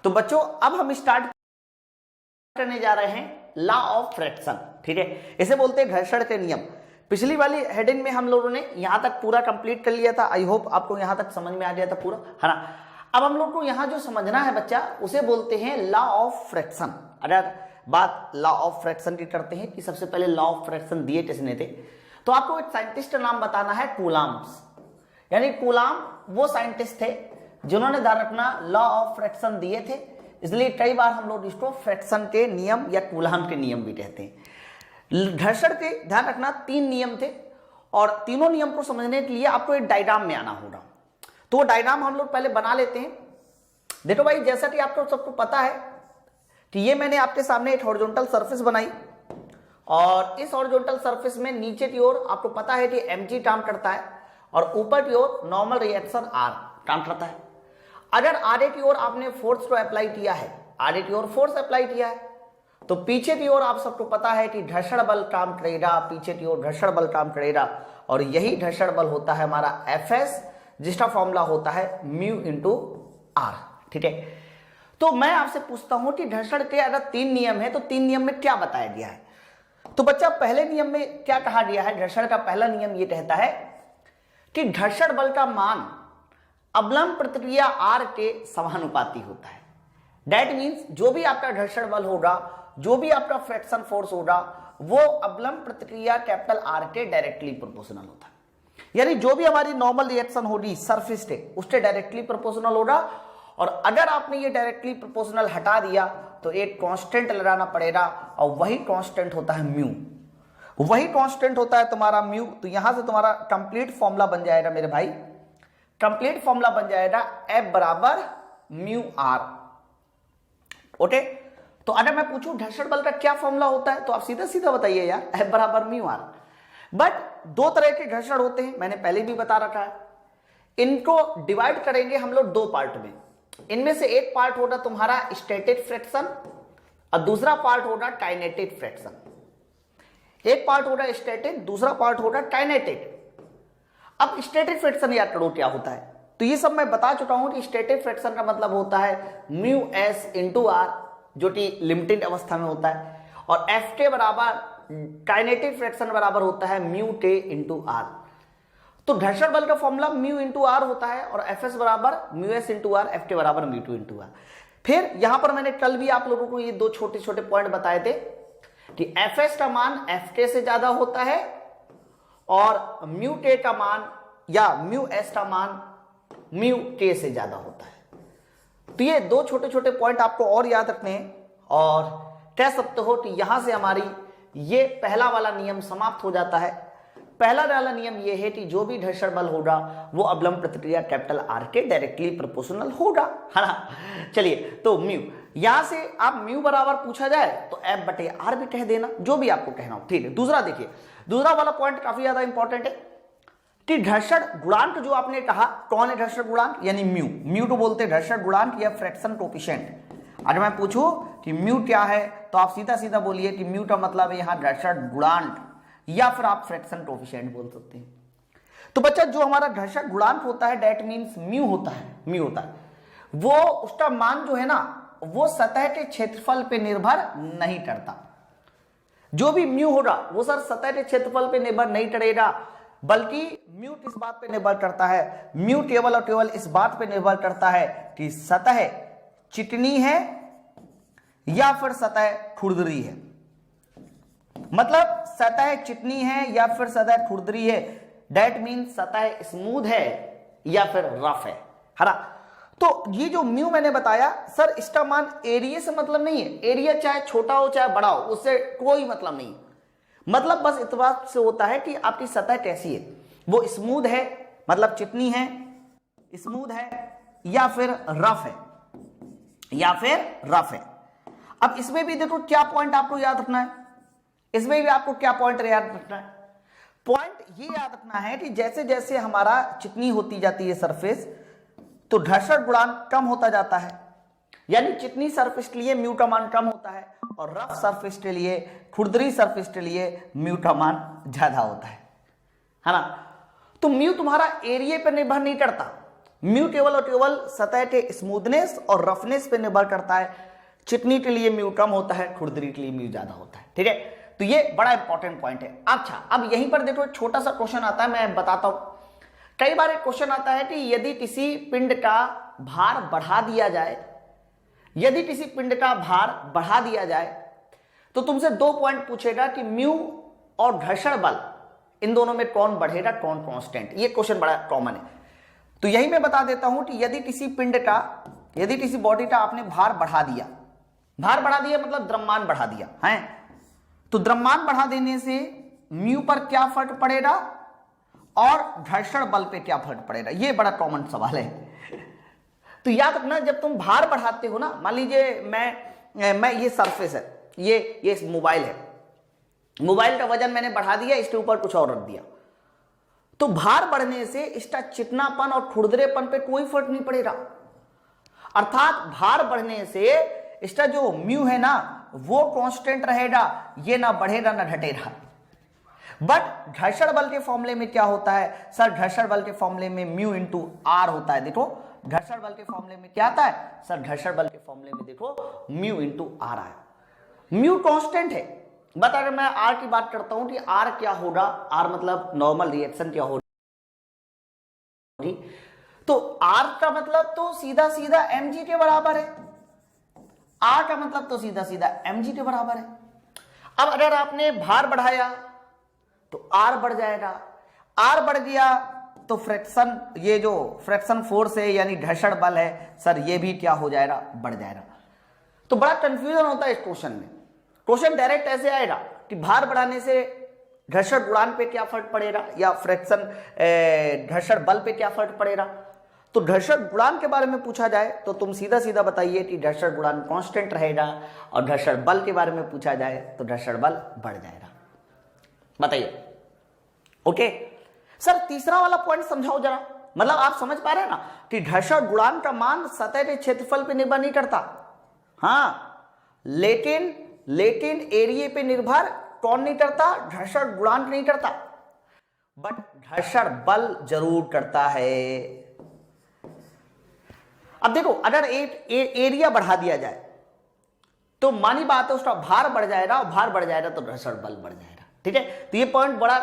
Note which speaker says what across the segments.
Speaker 1: तो बच्चों अब हम स्टार्ट करने जा रहे हैं लॉ ऑफ फ्रैक्शन, ठीक है, इसे बोलते हैं घर्षण के नियम। पिछली वाली हेडिंग में हम लोगों ने यहां तक पूरा कंप्लीट कर लिया था। आई होप आपको यहां तक समझ में आ गया था पूरा, है ना। अब हम लोग को यहां जो समझना है बच्चा, उसे बोलते हैं लॉ ऑफ फ्रैक्शन। अगर बात लॉ ऑफ फ्रैक्शन की करते हैं कि सबसे पहले लॉ ऑफ फ्रैक्शन दिए किसने थे, तो आपको एक साइंटिस्ट का नाम बताना है, कूलाम्स। यानी कूलाम वो साइंटिस्ट थे जिन्होंने ध्यान रखना लॉ ऑफ फ्रैक्शन दिए थे, इसलिए कई बार हम लोग इसको फ्रैक्शन के नियम या कूलाम के नियम भी कहते हैं। घर्षण के ध्यान रखना 3 नियम थे और तीनों नियम को समझने के लिए आपको एक डायग्राम में आना होगा। तो वो डायग्राम हम लोग पहले बना लेते हैं। देखो भाई, जैसा कि आपको सबको पता है कि ये मैंने आपके सामने एक हॉरिजॉन्टल सरफेस बनाई और इस हॉरिजॉन्टल सरफेस में नीचे की ओर आपको पता है कि mg काम करता है और ऊपर की ओर नॉर्मल रिएक्शन r काम करता है। अगर आगे की ओर आपने फोर्स को अप्लाई किया है, आगे की ओर फोर्स अप्लाई किया है, तो पीछे की ओर आप सबको पता है कि घर्षण बल काम करेगा, पीछे की ओर घर्षण बल काम करेगा और यही घर्षण बल होता है हमारा Fs, जिसका फॉर्मूला होता है म्यू इंटू आर, ठीक है। तो मैं आपसे पूछता हूं कि घर्षण के अगर 3 नियम है तो 3 नियम में क्या बताया गया है। तो बच्चा पहले नियम में क्या कहा गया है, घर्षण का पहला नियम ये कहता है कि घर्षण बल का मान अवलंब प्रतिक्रिया R के समानुपाती होता है। दैट मीन्स जो भी आपका घर्षण बल होगा, जो भी आपका फ्रैक्शन फोर्स होगा, वो अवलंब प्रतिक्रिया कैपिटल R के डायरेक्टली प्रोपोर्शनल होता है। यानी जो भी हमारी नॉर्मल रिएक्शन होगी सरफेस से, उसके डायरेक्टली प्रोपोर्शनल होगा और अगर आपने ये डायरेक्टली प्रोपोर्शनल हटा दिया तो एक कांस्टेंट लगाना पड़ेगा और वही कांस्टेंट होता है म्यू, वही कांस्टेंट होता है तुम्हारा म्यू। तो यहां से तुम्हारा कंप्लीट फॉर्मूला बन जाएगा मेरे भाई, कंप्लीट फॉर्मूला बन जाएगा F बराबर म्यू आर। ओके, तो अगर मैं पूछूं घर्षण बल का क्या फॉर्मूला होता है तो आप सीधा सीधा बताइए यार, F बराबर म्यू आर। बट 2 तरह के घर्षण होते हैं, मैंने पहले भी बता रखा है। इनको डिवाइड करेंगे हम लोग 2 पार्ट में। इनमें से एक पार्ट होगा तुम्हारा स्टैटिक फ्रैक्शन और दूसरा पार्ट होगा काइनेटिक फ्रैक्शन। एक पार्ट होगा स्टैटिक, दूसरा पार्ट होगा काइनेटिक। अब स्टैटिक फ्रैक्शन याद करो क्या होता है, तो ये सब मैं बता चुका हूं कि स्टैटिक फ्रैक्शन का मतलब होता है म्यू एस इंटू आर, जो कि लिमिटेड अवस्था में होता है, और एफ के बराबर काइनेटिक फ्रैक्शन बराबर होता है म्यू के इंटू आर। तो घर्षण बल का फॉर्मूला म्यू इंटू आर होता है और एफ एस बराबर mu S into R, F के बराबर म्यू टू इंटू आर। फिर यहां पर मैंने कल भी आप लोगों को ये 2 छोटे छोटे पॉइंट बताए थे कि एफ एस का मान एफ के से ज्यादा होता है और म्यू के का मान या म्यू एस का मान म्यू के से ज्यादा होता है। तो ये 2 छोटे छोटे पॉइंट आपको और याद रखने हैं और कह सकते हो कि यहां से हमारी ये पहला वाला नियम समाप्त हो जाता है। पहला वाला नियम ये है कि जो भी घर्षण बल होगा वो अवलंब प्रतिक्रिया कैपिटल आर के डायरेक्टली प्रोपोर्शनल होगा, है ना। चलिए, तो म्यू, यहां से आप म्यू बराबर पूछा जाए तो एफ बटे आर भी कह देना, जो भी आपको कहना हो, ठीक है। दूसरा देखिए, दूसरा वाला पॉइंट काफी ज्यादा इंपॉर्टेंट है कि घर्षण गुणांक जो आपने कहा, कौन है घर्षण गुणांक, यानी म्यू। म्यू को बोलते हैं घर्षण गुणांक या फ्रैक्शन कोएफिशिएंट। अगर मैं पूछूं कि म्यू क्या है तो आप सीधा सीधा बोलिए कि म्यू का मतलब है यहां घर्षण गुणांक या फिर आप फ्रैक्शन कोएफिशिएंट बोल सकते हैं। तो बच्चा जो हमारा घर्षण गुणांक होता है दैट मींस म्यू होता है, म्यू होता है वो, उसका मान जो है ना वो सतह के क्षेत्रफल पे निर्भर नहीं करता। जो भी म्यू होगा वो सर सतह के क्षेत्रफल पे निर्भर नहीं करेगा, बल्कि म्यू किस बात पे निर्भर करता है, म्यू केवल और केवल इस बात पे निर्भर करता है कि सतह चिकनी है या फिर सतह खुरदरी है। मतलब सतह चिकनी है या फिर सतह खुरदरी है, दैट मीन्स सतह स्मूथ है या फिर रफ है ना। तो ये जो म्यू मैंने बताया सर, इसका मान एरिया से मतलब नहीं है, एरिया चाहे छोटा हो चाहे बड़ा हो उससे कोई मतलब नहीं, मतलब बस इतना से होता है कि आपकी सतह कैसी है, वो स्मूथ है मतलब चिकनी है, स्मूथ है या फिर रफ है, या फिर रफ है। अब इसमें भी देखो क्या पॉइंट आपको याद रखना है, इसमें भी आपको क्या पॉइंट याद रखना है, पॉइंट ये याद रखना है कि जैसे जैसे हमारा चिकनी होती जाती है सरफेस तो घर्षण गुणांक कम होता जाता है, यानी चिकनी सरफेस के लिए म्यू का मान कम होता है और रफ सरफेस के लिए, खुरदरी सरफेस के लिए म्यू का मान ज्यादा होता है ना। तो म्यू तुम्हारा एरिया पर निर्भर नहीं करता, म्यू टेबल सतह के स्मूथनेस और रफनेस पे निर्भर करता है। चिकनी के लिए म्यू कम होता है, खुरदरी के लिए म्यू ज्यादा होता है। ठीक है, तो ये बड़ा इंपॉर्टेंट पॉइंट है। अच्छा, अब यहीं पर देखो एक छोटा सा क्वेश्चन आता है, मैं बताता हूं। कई बार एक क्वेश्चन आता है कि यदि किसी पिंड का भार बढ़ा दिया जाए, यदि किसी पिंड का भार बढ़ा दिया जाए तो तुमसे 2 पॉइंट पूछेगा कि म्यू और घर्षण बल इन दोनों में कौन बढ़ेगा कौन कांस्टेंट। ये क्वेश्चन बड़ा कॉमन है। तो यही मैं बता देता हूं कि यदि किसी पिंड का, यदि किसी बॉडी का आपने भार बढ़ा दिया, भार बढ़ा दिया मतलब द्रव्यमान बढ़ा दिया है, तो द्रव्यमान बढ़ा देने से म्यू पर क्या फर्क पड़ेगा और घर्षण बल पे क्या फर्क पड़ेगा। ये बड़ा कॉमन सवाल है। तो याद रखना, जब तुम भार बढ़ाते हो ना, मान लीजिए मैं ये सरफेस है, ये मोबाइल है, मोबाइल का वजन मैंने बढ़ा दिया, इसके ऊपर कुछ और रख दिया, तो भार बढ़ने से इसका चिकनापन और खुरदरेपन पे कोई फर्क नहीं पड़ेगा। अर्थात भार बढ़ने से इसका जो म्यू है ना वो कांस्टेंट रहेगा, ये ना बढ़ेगा ना घटेगा। बट घर्षण बल के फॉर्मूले में क्या होता है सर, घर्षण बल के फॉर्मूले में म्यू इंटू आर होता है। देखो घर्षण बल के फॉर्मूले में क्या आता है सर, घर्षण बल के फॉर्मूले में देखो म्यू इंटू आर आया। म्यू कांस्टेंट है, बट अगर मैं आर की बात करता हूं कि आर क्या होगा, आर मतलब नॉर्मल रिएक्शन क्या होगी, तो आर का मतलब तो सीधा सीधा mg के बराबर है, आर का मतलब तो सीधा सीधा mg के बराबर है। अब अगर आपने भार बढ़ाया तो आर बढ़ जाएगा, आर बढ़ गया तो फ्रिक्शन, ये जो फ्रिक्शन फोर्स है यानी घर्षण बल है सर, ये भी क्या हो जाएगा, बढ़ जाएगा। तो बड़ा कंफ्यूजन होता है इस क्वेश्चन में। क्वेश्चन डायरेक्ट ऐसे आएगा कि भार बढ़ाने से घर्षण गुणांक पे क्या फर्क पड़ेगा या फ्रिक्शन घर्षण बल पे क्या फर्क पड़ेगा। तो घर्षण गुणांक के बारे में पूछा जाए तो तुम सीधा सीधा बताइए कि घर्षण गुणांक कांस्टेंट रहेगा, और घर्षण बल के बारे में पूछा जाए तो घर्षण बल बढ़ जाएगा। बताइए। ओके सर, तीसरा वाला पॉइंट समझाओ जरा। मतलब आप समझ पा रहे हैं ना कि घर्षण गुणांक का मान सतह के क्षेत्रफल पे निर्भर नहीं करता, हाँ, लेकिन एरिया पे निर्भर कौन नहीं करता, घर्षण गुणांक नहीं करता, बट घर्षण बल जरूर करता है। अब देखो, अगर एक एरिया बढ़ा दिया जाए तो मानी बात है उसका भार बढ़ जाएगा, और भार बढ़ जाएगा तो घर्षण बल बढ़ जाएगा। ठीक है, तो ये पॉइंट बड़ा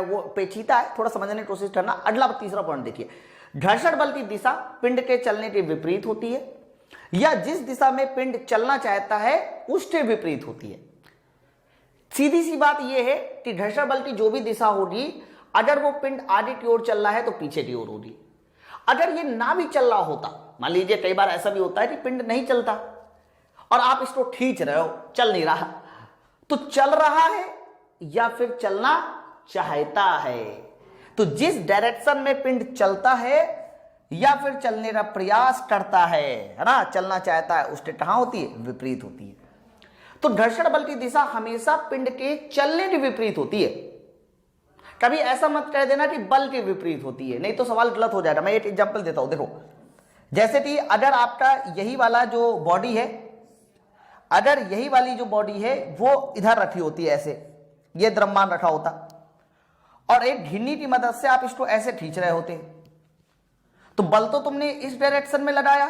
Speaker 1: वो पेचीदा है, थोड़ा समझने की कोशिश करना। अगला तीसरा पॉइंट देखिए, घर्षण बल की दिशा पिंड के चलने के विपरीत होती है, या जिस दिशा में पिंड चलना चाहता है उसके विपरीत होती है। सीधी सी बात यह है कि घर्षण बल की जो भी दिशा होगी, अगर वो पिंड आगे की ओर चल रहा है तो पीछे की ओर होगी। अगर ये ना भी चल रहा होता, मान लीजिए कई बार ऐसा भी होता है कि पिंड नहीं चलता और आप इसको खींच रहे हो, चल नहीं रहा, तो चल रहा है या फिर चलना चाहता है। तो जिस डायरेक्शन में पिंड चलता है या फिर चलने का प्रयास करता है ना, चलना चाहता है, उसके कहां होती है, विपरीत होती है। तो घर्षण बल की दिशा हमेशा पिंड के चलने के विपरीत होती है। कभी ऐसा मत कह देना कि बल के विपरीत होती है, नहीं तो सवाल गलत हो जाएगा। मैं एक एग्जांपल देता हूं, देखो जैसे कि अगर आपका यही वाला जो बॉडी है, अगर यही वाली जो बॉडी है वो इधर रखी होती है, ऐसे ये द्रव्यमान रखा होता, और एक घिन्नी की मदद से आप इसको ऐसे खींच रहे होते, तो बल तो तुमने इस डायरेक्शन में लगाया,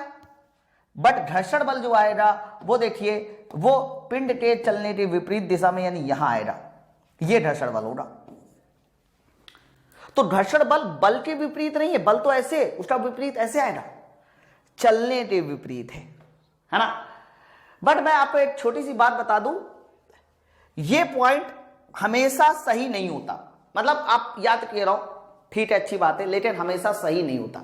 Speaker 1: बट घर्षण बल जो आएगा वो देखिए वो पिंड के चलने के विपरीत दिशा में, यानी यहां आएगा, ये घर्षण बल होगा। तो घर्षण बल बल के विपरीत नहीं है, बल तो ऐसे, उसका विपरीत ऐसे आएगा, चलने के विपरीत है ना। बट मैं आपको एक छोटी सी बात बता दूं, ये पॉइंट हमेशा सही नहीं होता। मतलब आप याद किए रहो, ठीक है, अच्छी बात है, लेकिन हमेशा सही नहीं होता।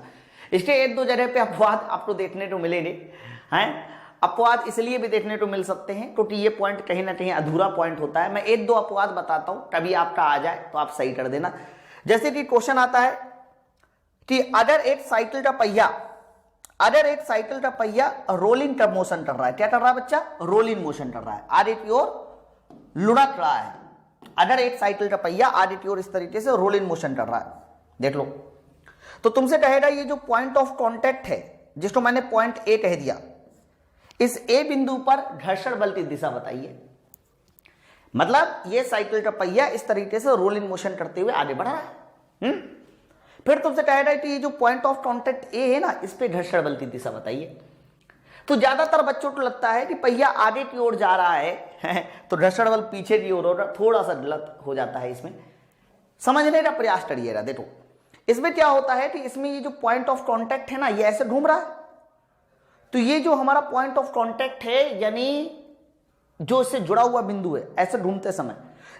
Speaker 1: इसके एक दो जगह पे अपवाद आपको देखने को मिलेंगे हैं। अपवाद इसलिए भी देखने को मिल सकते हैं क्योंकि ये पॉइंट कहीं ना कहीं अधूरा पॉइंट होता है। मैं एक दो अपवाद बताता हूं, कभी आपका आ जाए तो आप सही कर देना। जैसे कि क्वेश्चन आता है कि अगर एक साइकिल का पहिया रोलिंग का मोशन कर रहा है, क्या कर रहा है बच्चा, रोलिंग मोशन कर रहा है, आगे की ओर लुढ़क रहा है। अगर एक साइकिल का पहिया आगे की ओर इस तरीके से रोलिंग मोशन कर रहा है, देख लो, तो तुमसे कहेगा ये जो पॉइंट ऑफ कांटेक्ट है, जिसको मैंने पॉइंट ए कह दिया, इस ए बिंदु पर घर्षण बल की दिशा बताइए। मतलब ये साइकिल का पहिया इस तरीके से रोलिंग मोशन करते हुए आगे बढ़ रहा है। फिर तुमसे कह रहा है कि ये जो पॉइंट ऑफ कांटेक्ट ए है ना, इस पे घर्षण बल की दिशा बताइए। तो ज्यादातर बच्चों को लगता है कि पहिया आगे की ओर जा रहा है तो घर्षण बल पीछे की ओर हो रहा, थोड़ा सा गलत हो जाता है। इसमें समझने का प्रयास करिएगा। देखो इसमें क्या होता है कि इसमें ये जो पॉइंट ऑफ कांटेक्ट है ना, ये ऐसे घूम रहा है। तो ये जो हमारा पॉइंट ऑफ कांटेक्ट है, यानी जो इससे जुड़ा हुआ बिंदु है, ऐसे घूमते समय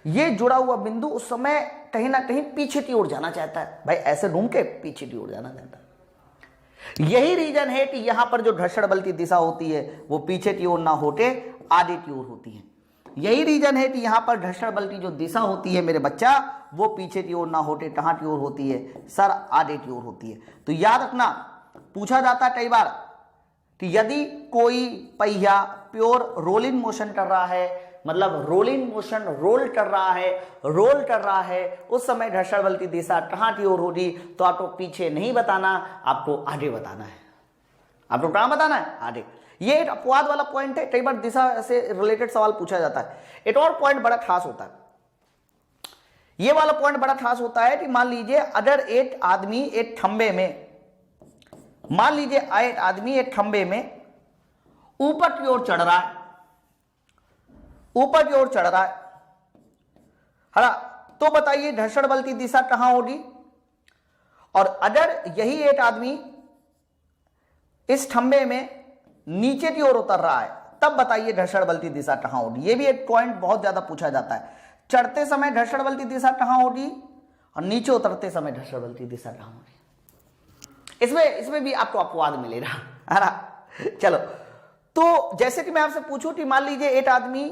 Speaker 1: ये जुड़ा हुआ बिंदु उस समय कहीं ना कहीं पीछे की ओर जाना चाहता है। भाई ऐसे घूम के पीछे की ओर जाना चाहता है। यही रीजन है कि यहां पर जो घर्षण बल की दिशा होती है वो पीछे की ओर ना होके आगे की ओर होती है। यही रीजन है कि यहां पर घर्षण बल की जो दिशा होती है मेरे बच्चा, वो पीछे की ओर ना होके कहां की ओर होती है सर, आगे की ओर होती है। तो याद रखना, पूछा जाता है कई बार कि यदि कोई पहिया प्योर रोलिंग मोशन कर रहा है, मतलब रोलिंग मोशन रोल कर रहा है, उस समय घर्षण बल की दिशा कहां की ओर होगी, तो आपको पीछे नहीं बताना, आपको आगे बताना है। आपको कहां बताना है? आगे। ये एक अपवाद वाला पॉइंट है, कई बार दिशा से रिलेटेड सवाल पूछा जाता है। एक और पॉइंट बड़ा खास होता है, ये वाला पॉइंट बड़ा खास होता है कि मान लीजिए अगर एक आदमी एक खंबे में, मान लीजिए एक आदमी एक खंबे में ऊपर की ओर चढ़ रहा है, ऊपर की ओर चढ़ रहा है ना, तो बताइए घर्षण बल की दिशा कहां होगी? और अगर यही एक आदमी इस खंबे में नीचे की ओर उतर रहा है, तब बताइए घर्षण बल की दिशा कहां होगी? ये भी एक पॉइंट बहुत ज्यादा पूछा जाता है। चढ़ते समय घर्षण बल की दिशा कहां होगी और नीचे उतरते समय घर्षण बल की दिशा कहां होगी? इसमें भी आपको अपवाद मिलेगा, है ना। चलो, तो जैसे कि मैं आपसे पूछूं कि मान लीजिए एक आदमी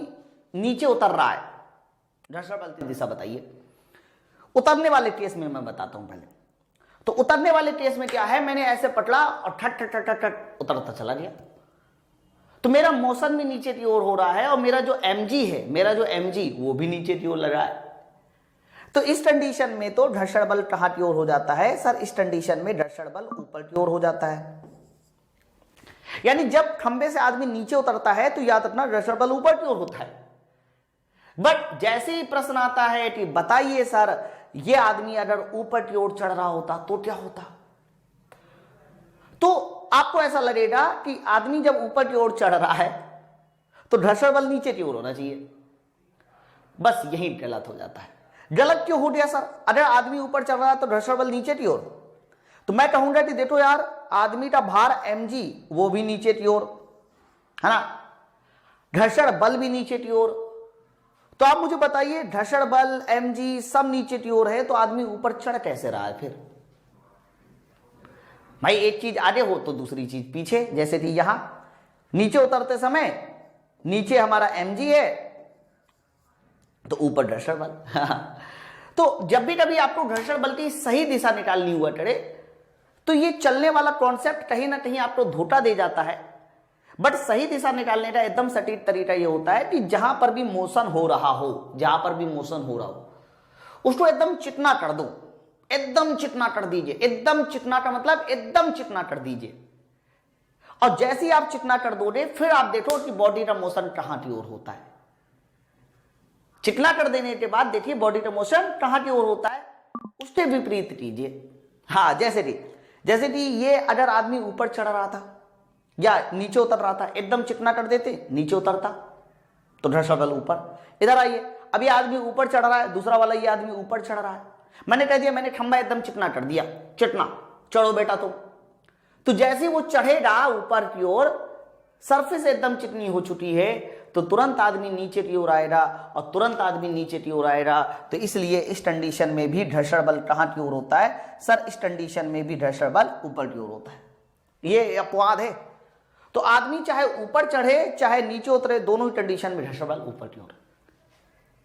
Speaker 1: नीचे उतर रहा है, घर्षण बल की दिशा बताइए। उतरने वाले केस में मैं बताता हूं पहले। तो उतरने वाले केस में क्या है, मैंने ऐसे पकड़ा और ठट ठट ठट ठट उतरता चला गया, तो मेरा मोशन भी नीचे की ओर हो रहा है और मेरा जो mg है, मेरा जो mg वो भी नीचे की ओर लगा है। तो इस कंडीशन में तो घर्षण बल कहां की ओर हो जाता है सर? इस कंडीशन में घर्षण बल ऊपर की ओर हो जाता है। यानी जब खंबे से आदमी नीचे उतरता है तो याद रखना घर्षण बल ऊपर की ओर होता है। बट जैसे ही प्रश्न आता है कि बताइए सर, ये आदमी अगर ऊपर की ओर चढ़ रहा होता तो क्या होता, तो आपको ऐसा लगेगा कि आदमी जब ऊपर की ओर चढ़ रहा है तो घर्षण बल नीचे की ओर होना चाहिए। बस यही गलत हो जाता है। गलत क्यों हो गया सर? अगर आदमी ऊपर चढ़ रहा है तो घर्षण बल नीचे की ओर, तो मैं कहूंगा कि देखो यार, आदमी का भार mg वो भी नीचे की ओर, है ना, घर्षण बल भी नीचे की ओर। तो आप मुझे बताइए, घर्षण बल mg सब नीचे की ओर है, तो आदमी ऊपर चढ़ कैसे रहा है? फिर भाई एक चीज आगे हो तो दूसरी चीज पीछे। जैसे कि यहां नीचे उतरते समय नीचे हमारा mg है तो ऊपर घर्षण बल तो जब भी कभी आपको घर्षण बल की सही दिशा निकालनी हुआ करे, तो ये चलने वाला कॉन्सेप्ट कहीं ना कहीं आपको धोखा दे जाता है। बट सही दिशा निकालने का एकदम सटीक तरीका ये होता है कि जहां पर भी मोशन हो रहा हो, जहां पर भी मोशन हो रहा हो, उसको एकदम चिकना कर दो, एकदम चिकना कर दीजिए। एकदम चिकना का मतलब एकदम चिकना कर दीजिए। और जैसे ही आप चिकना कर दोगे, फिर आप देखो कि बॉडी का मोशन कहां की ओर होता है। चिकना कर देने के बाद देखिए बॉडी का मोशन कहां की ओर होता है, उसके विपरीत कीजिए। हाँ, जैसे कि ये अगर आदमी ऊपर चढ़ रहा था या नीचे उतर रहा था, एकदम चिकना कर देते, नीचे उतरता तो घर्षण बल ऊपर। इधर आइए, अब ये आदमी ऊपर चढ़ रहा है, दूसरा वाला ये आदमी ऊपर चढ़ रहा है, मैंने कह दिया, मैंने खंबा एकदम चिकना कर दिया, चिकना चढ़ो बेटा तुम। तो जैसे वो चढ़ेगा ऊपर की ओर, सरफेस एकदम चिकनी हो चुकी है, तो तुरंत आदमी नीचे की ओर आएगा, और तुरंत आदमी नीचे की ओर आएगा। तो इसलिए इस कंडीशन में भी घर्षण बल कहां की ओर होता है सर? इस कंडीशन में भी घर्षण बल ऊपर की ओर होता है। ये अपवाद है। तो आदमी चाहे ऊपर चढ़े चाहे नीचे उतरे, दोनों ही कंडीशन में घर्षण बल ऊपर की ओर।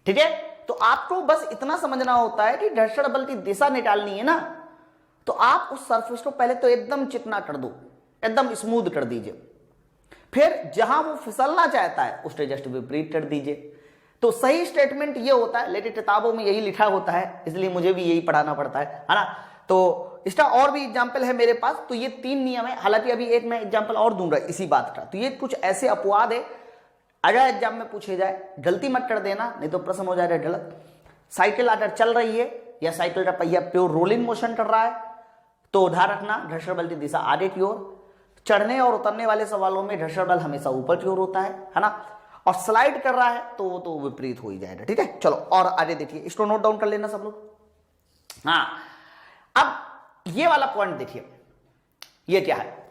Speaker 1: ठीक है, तो आपको बस इतना समझना होता है कि घर्षण बल की दिशा निकालनी है ना, तो आप उस सरफेस को पहले तो एकदम चिकना कर दो, एकदम स्मूथ कर दीजिए। फिर जहां वो फिसलना चाहता है उसके जस्ट विपरीत कर दीजिए। तो सही स्टेटमेंट ये होता है, लेकिन किताबों में यही लिखा होता है, इसलिए मुझे भी यही पढ़ाना पड़ता है ना। तो इसका और भी एग्जाम्पल है मेरे पास। तो ये 3 नियम है, हालांकि अभी एक मैं एग्जाम्पल और दूंगा इसी बात का। तो ये कुछ ऐसे अपवाद है, अगर एग्जाम में पूछे जाए, गलती मत कर देना, नहीं तो प्रश्न हो जाएगा गलत। साइकिल अगर चल रही है या साइकिल का पहिया प्योर रोलिंग मोशन कर रहा है, तो ध्यान रखना घर्षण बल की दिशा आगे की ओर, चढ़ने और उतरने वाले सवालों में घर्षण बल हमेशा ऊपर की ओर होता है ना, और स्लाइड कर रहा है तो वो तो विपरीत हो ही जाएगा। ठीक है, चलो और आगे देखिए, इसको नोट डाउन कर लेना सब लोग। हाँ, अब ये वाला पॉइंट देखिए, ये क्या है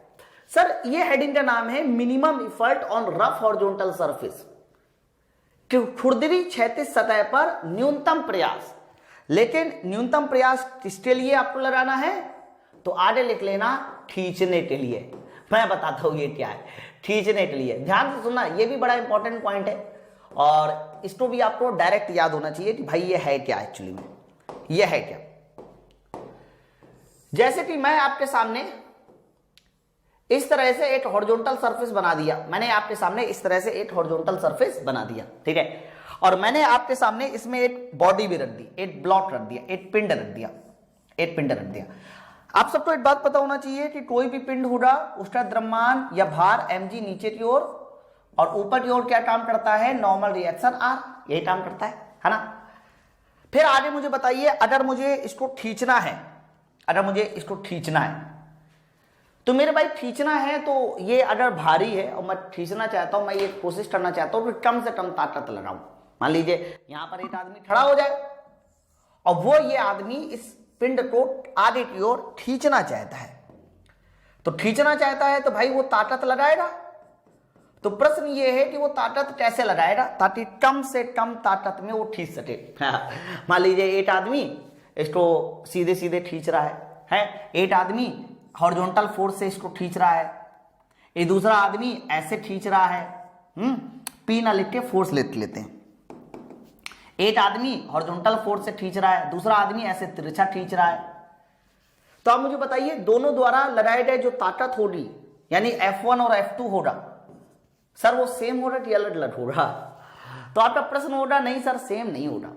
Speaker 1: सर, ये हेडिंग का नाम है minimum effort on rough horizontal surface, खुरदरी क्षैतिज सतह पर न्यूनतम प्रयास। लेकिन न्यूनतम प्रयास किसके लिए आपको लगाना है, तो आगे लिख लेना खींचने के लिए। मैं बताता हूं ये क्या है, खींचने के लिए। ध्यान से सुनना, ये भी बड़ा इंपॉर्टेंट पॉइंट है और इसको भी आपको डायरेक्ट याद होना चाहिए कि भाई ये है क्या, एक्चुअली में ये है क्या। जैसे कि मैं आपके सामने इस तरह से एक हॉरिजॉन्टल सरफेस बना दिया, मैंने आपके सामने इस तरह से एक हॉरिजॉन्टल सरफेस बना दिया, ठीक है, और मैंने आपके सामने इसमें एक बॉडी भी रख दी, एक ब्लॉक रख दिया, एक पिंड रख दिया, एक पिंड रख दिया। आप सबको एक बात पता होना चाहिए कि कोई भी पिंड होगा उसका द्रव्यमान या भार mg नीचे की ओर और ऊपर की ओर क्या काम करता है, नॉर्मल रिएक्शन r, यही काम करता है ना। फिर आगे मुझे बताइए, अगर मुझे इसको खींचना है, अगर मुझे इसको खींचना है, तो मेरे भाई खींचना है तो ये अगर भारी है और मैं खींचना चाहता हूं, मैं ये कोशिश करना चाहता हूं कि कम से कम ताकत लगाऊं। मान लीजिए यहां पर एक आदमी खड़ा हो जाए और वो ये आदमी इस पिंड को आगे की ओर खींचना चाहता है, तो खींचना चाहता है तो भाई वो ताकत लगाएगा। तो प्रश्न ये है कि वो ताकत कैसे लगाएगा ताकि कम से कम ताकत में वो खींच सके। मान लीजिए एक आदमी इसको सीधे सीधे खींच रहा है, एक आदमी हॉरिजॉन्टल फोर्स से इसको खींच रहा है, ये दूसरा आदमी ऐसे खींच रहा है, पी ना लिख के फोर्स लेते हैं। एक आदमी हॉरिजॉन्टल फोर्स से खींच रहा है, दूसरा आदमी ऐसे तिरछा खींच रहा है। तो आप मुझे बताइए दोनों द्वारा लगाए गए जो ताकत होगी यानी F1 और F2 होगा, सर वो सेम होगा कि अलग अलग होगा? तो आपका प्रश्न होगा नहीं सर सेम नहीं होगा।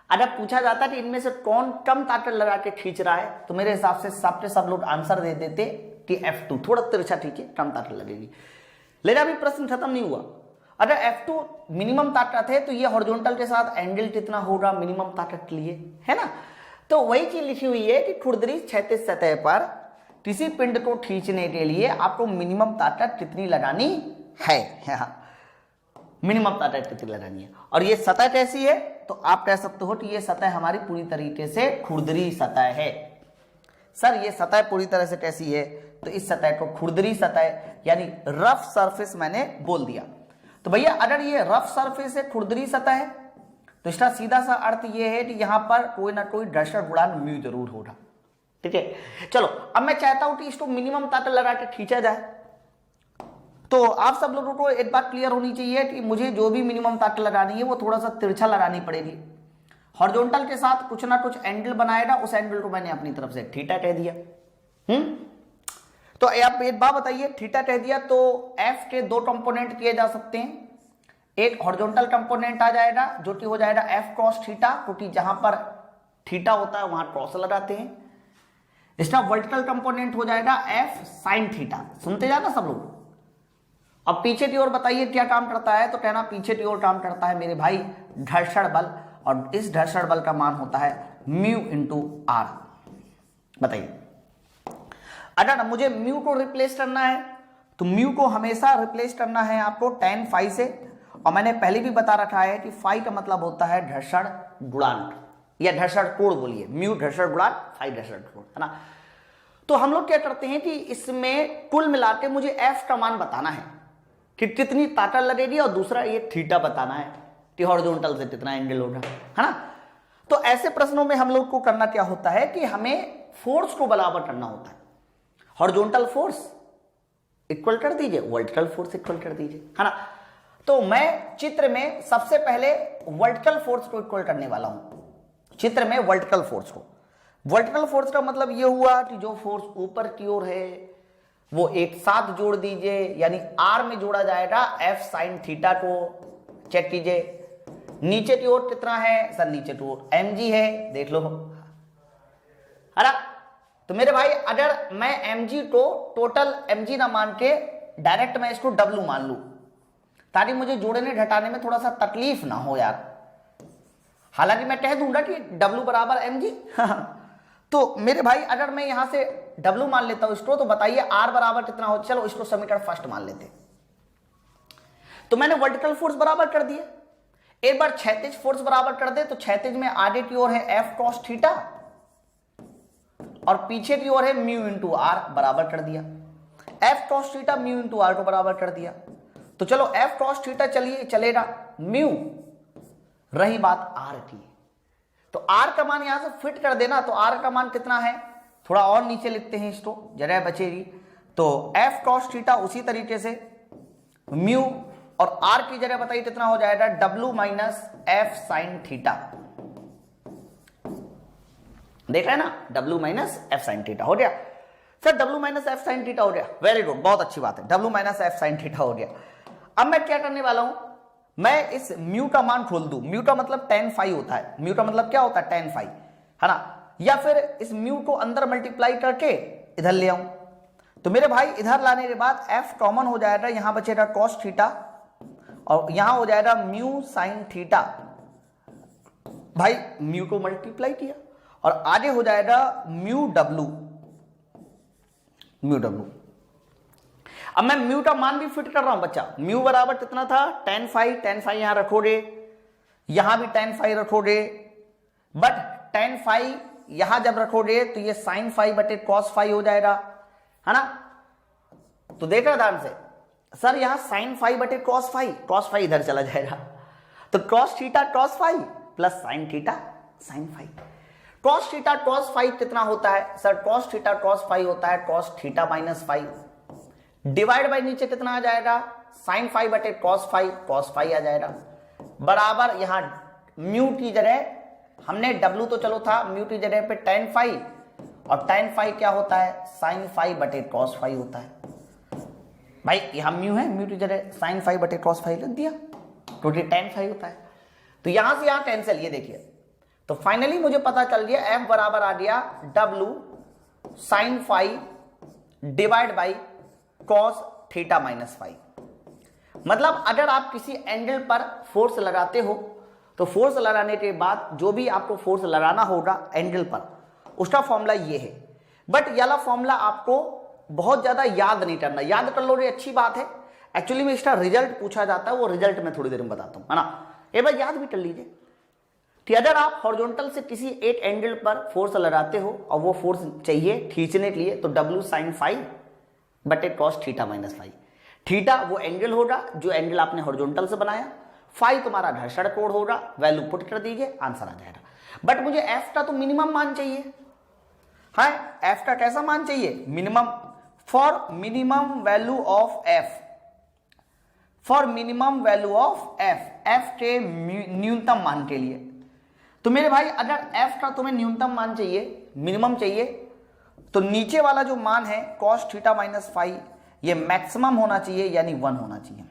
Speaker 1: अगर पूछा जाता कि इनमें से कौन कम ताकत लगा के खींच रहा है, तो मेरे हिसाब से सब लोग आंसर दे देते कि F2, थोड़ा तिरछा ठीक है, कम ताकत लगेगी। लेकिन अभी प्रश्न खत्म नहीं हुआ। अगर F2 मिनिमम ताकत है तो ये हॉरिजॉन्टल के साथ एंगल कितना होगा मिनिमम ताकत के लिए, है ना। तो वही चीज लिखी हुई है कि खुरदरी क्षैतिज सतह पर किसी पिंड को खींचने के लिए आपको मिनिमम ताकत कितनी लगानी है, मिनिमम ताकत कितनी लगानी है। और ये सतह कैसी है, तो आप कह सकते हो कि ये सतह हमारी पूरी तरीके से खुरदरी सतह है। सर ये सतह पूरी तरह से कैसी है, तो इस सतह को खुरदरी सतह यानी रफ सरफेस मैंने बोल दिया। तो भैया अगर ये रफ सरफेस है, खुरदरी सतह है, तो इसका सीधा सा अर्थ ये है कि यहां पर कोई ना कोई घर्षण गुणांक म्यू जरूर होगा, ठीक है। चलो अब मैं चाहता हूं कि इसको मिनिमम ताकत लगा के खींचा जाए, तो आप सब लोगों को एक बात क्लियर होनी चाहिए कि मुझे जो भी मिनिमम ताकत लगानी है वो थोड़ा सा तिरछा लगानी पड़ेगी। हॉरिजॉन्टल के साथ कुछ ना कुछ एंगल बनाएगा, उस एंगल को मैंने अपनी तरफ से थीटा कह दिया। तो आप एक बात बताइए, थीटा कह दिया तो एफ के दो कंपोनेंट किए जा सकते हैं। एक हॉरिजॉन्टल कंपोनेंट आ जाएगा जो कि हो जाएगा एफ क्रॉस थीटा, क्योंकि जहां पर थीटा होता है वहां क्रॉस लगाते हैं। इसका वर्टिकल कंपोनेंट हो जाएगा एफ साइन थीटा। सुनते जाना सब लोग। अब पीछे की ओर बताइए क्या काम करता है, तो कहना पीछे की ओर काम करता है मेरे भाई घर्षण बल, और इस घर्षण बल का मान होता है म्यू इंटू आर। बताइए अगर मुझे म्यू को रिप्लेस करना है तो म्यू को हमेशा रिप्लेस करना है आपको tan फाई से, और मैंने पहले भी बता रखा है कि फाई का मतलब होता है घर्षण गुणांक या घर्षण कोण बोलिए, म्यू घर्षण गुणांक, फाई घर्षण कोण, है ना। तो हम लोग क्या करते हैं कि इसमें कुल मिलाकर मुझे एफ का मान बताना है कि कितनी ताकत लगेगी, और दूसरा ये थीटा बताना है कि हॉरिजॉन्टल से कितना एंगल होगा, है ना। तो ऐसे प्रश्नों में हम लोग को करना क्या होता है कि हमें फोर्स को बराबर करना होता है। हॉरिजॉन्टल फोर्स इक्वल कर दीजिए, वर्टिकल फोर्स इक्वल कर दीजिए, है ना। तो मैं चित्र में सबसे पहले वर्टिकल फोर्स को इक्वल करने वाला हूं। चित्र में वर्टिकल फोर्स को, वर्टिकल फोर्स का मतलब यह हुआ कि जो फोर्स ऊपर की ओर है वो एक साथ जोड़ दीजिए, यानी आर में जोड़ा जाएगा एफ साइन थीटा को। चेक कीजिए नीचे की ओर कितना है, सर नीचे की ओर mg है, देख लो। अरे तो मेरे भाई अगर मैं mg को टोटल mg ना मान के डायरेक्ट मैं इसको w मान लू, ताकि मुझे जोड़ने घटाने में थोड़ा सा तकलीफ ना हो यार। हालांकि मैं कह दूंगा कि w बराबर mg, तो मेरे भाई अगर मैं यहां से W मान लेता हूं इसको, तो बताइए R बराबर कितना हो, चलो इसको समीकरण फर्स्ट मान लेते। तो मैंने वर्टिकल फोर्स बराबर कर दिया, एक बार क्षैतिज फोर्स बराबर कर दे, तो क्षैतिज में आगे की ओर है F cos थीटा और पीछे की ओर है म्यू इंटू आर, बराबर कर दिया। F cos theta mu into R को बराबर कर दिया। तो चलो F cos थीटा चलिए चलेगा, म्यू रही बात R की, तो R का मान यहां से फिट कर देना। तो R का मान कितना है, थोड़ा और नीचे लिखते हैं इसको, जगह बचेगी। तो F cos थीटा उसी तरीके से म्यू और R की जगह बताइए कितना हो जाएगा, W minus F sine theta. देख रहे हैं ना, W minus F sine theta हो गया। Sir W minus F sine theta हो गया, वेरी गुड, बहुत अच्छी बात है, W minus F sine theta हो गया। अब मैं क्या करने वाला हूं, मैं इस म्यू का मान खोल दूं। म्यू का मतलब tan फाई होता है, म्यू का मतलब क्या होता है, tan फाई, है ना। या फिर इस म्यू को अंदर मल्टीप्लाई करके इधर ले आऊं। तो मेरे भाई इधर लाने के बाद F कॉमन हो जाएगा, यहां बचेगा cos थीटा और यहां हो जाएगा म्यू साइन थीटा। भाई म्यू को मल्टीप्लाई किया और आगे हो जाएगा म्यू W, म्यू W। अब मैं म्यू का मान भी फिट कर रहा हूं बच्चा। म्यू बराबर कितना था, tan फाई यहां रखोगे, यहां भी tan फाई रखोगे, बट tan फाई यहां जब रखोगे तो ये sin फाई बटे cos फाई हो जाएगा, है ना। तो देख रहे ध्यान से, सर यहां sin फाई बटे cos फाई इधर चला जाएगा, तो cos theta cos phi plus sin theta sin phi. cos theta cos phi कितना होता है sir, cos theta cos phi होता है cos theta minus phi, divide by नीचे कितना आ जाएगा, sin फाई बटे cos फाई आ जाएगा, बराबर यहां म्यू की जगह हमने W तो चलो था, म्यू की जगह पे tan फाई, और tan फाई क्या होता है, sin फाई बटे cos फाई होता है। भाई यहां म्यू है, म्यू की जगह sin फाई बटे cos फाई लिख दिया, क्योंकि tan फाई होता है। तो यहां से यहां कैंसिल, ये देखिए, तो फाइनली मुझे पता चल गया F बराबर आ गया W sin phi divide by cos theta minus phi. मतलब अगर आप किसी एंगल पर फोर्स लगाते हो, तो फोर्स लगाने के बाद जो भी आपको फोर्स लगाना होगा एंगल पर, उसका फॉर्मूला ये है। बट ये वाला फॉर्मूला आपको बहुत ज्यादा याद नहीं करना, याद कर लो रे अच्छी बात है, एक्चुअली में इसका रिजल्ट पूछा जाता है, वो रिजल्ट मैं थोड़ी देर में बताता हूं, है ना। एक बार याद भी कर लीजिए कि अगर आप हॉरिजॉन्टल से किसी एक एंगल पर फोर्स लगाते हो और वो फोर्स चाहिए खींचने के लिए, तो W sin फाई बटे cos theta minus phi. Theta वो एंगल होगा जो एंगल आपने हॉरिजॉन्टल से बनाया, फाई तुम्हारा घर्षण कोण होगा, वैल्यू पुट कर दीजिए, आंसर आ जाएगा। बट मुझे F का तो मिनिमम मान चाहिए, है F का कैसा मान चाहिए, minimum, for minimum value of F, for minimum value of F के न्यूनतम मान के लिए। तो मेरे भाई अगर F का तुम्हें न्यूनतम मान चाहिए, मिनिमम चाहिए, तो नीचे वाला जो मान है cos थीटा माइनस फाई, ये मैक्सिमम होना चाहिए, यानी 1 होना चाहिए।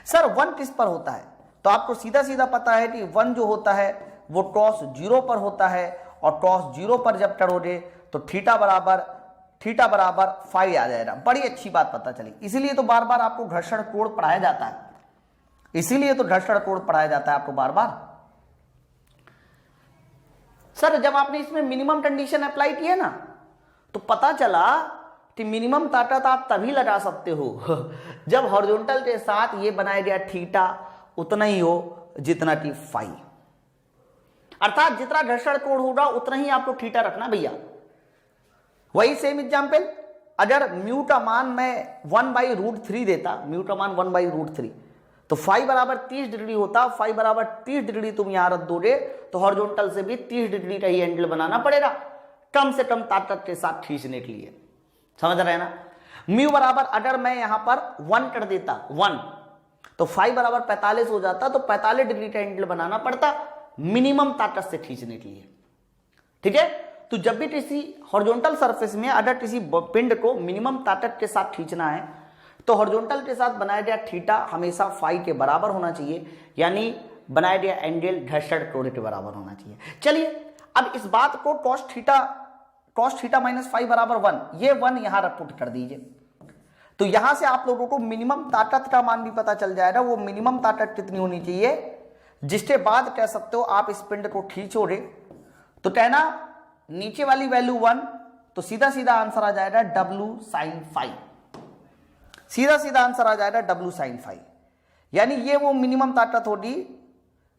Speaker 1: सर 1 किस पर होता है, तो आपको सीधा सीधा पता है कि 1 जो होता है वो cos 0 पर होता है, और cos 0 पर जब करोगे तो थीटा बराबर फाई आ जाएगा। बड़ी अच्छी बात पता चली, इसीलिए तो बार बार आपको घर्षण कोण पढ़ाया जाता है, इसीलिए तो घर्षण कोण पढ़ाया जाता है आपको बार बार। सर जब आपने इसमें मिनिमम कंडीशन अप्लाई की है ना, तो पता चला कि मिनिमम ताकत आप तभी लगा सकते हो जब हॉरिजॉन्टल के साथ ये बनाया गया थीटा उतना ही हो जितना कि फाई, अर्थात जितना घर्षण कोण होगा उतना ही आपको थीटा रखना भैया। वही सेम एग्जांपल, अगर म्यू का मान मैं 1/√3 देता, म्यू का मान 1/√3, तो फाई बराबर 30 डिग्री होता, फाई बराबर 30 डिग्री तुम यहां रख दोगे, तो हॉरिजॉन्टल से भी 30 डिग्री का ही एंगल बनाना पड़ेगा, कम से कम ताकत के साथ खींचने के लिए, समझ रहे हैं ना। म्यू बराबर अगर मैं यहां पर 1 कर देता, 1, तो फाई बराबर 45 हो जाता, तो 45 डिग्री का एंगल बनाना पड़ता मिनिमम ताकत से खींचने के लिए, ठीक है। तो जब भी किसी हॉरिजॉन्टल सरफेस में अगर किसी पिंड को मिनिमम ताकत के साथ खींचना है, तो हॉरिजॉन्टल के साथ बनाया गया थीटा हमेशा फाई के बराबर होना चाहिए, यानी बनाया गया एंगल घर्षण कोण के बराबर होना चाहिए। चलिए अब इस बात को cos थीटा माइनस फाई बराबर 1, ये 1 यहां पुट कर दीजिए, तो यहां से आप लोगों को मिनिमम ताकत का मान भी पता चल जाएगा। वो मिनिमम ताकत कितनी होनी चाहिए, जिसके बाद कह सकते हो आप इस पिंड को खींचोगे तो कहना नीचे वाली वैल्यू 1, तो सीधा सीधा आंसर आ जाएगा W sin phi, सीधा सीधा आंसर आ जाएगा W sin phi। यानी ये वो मिनिमम ताकत होगी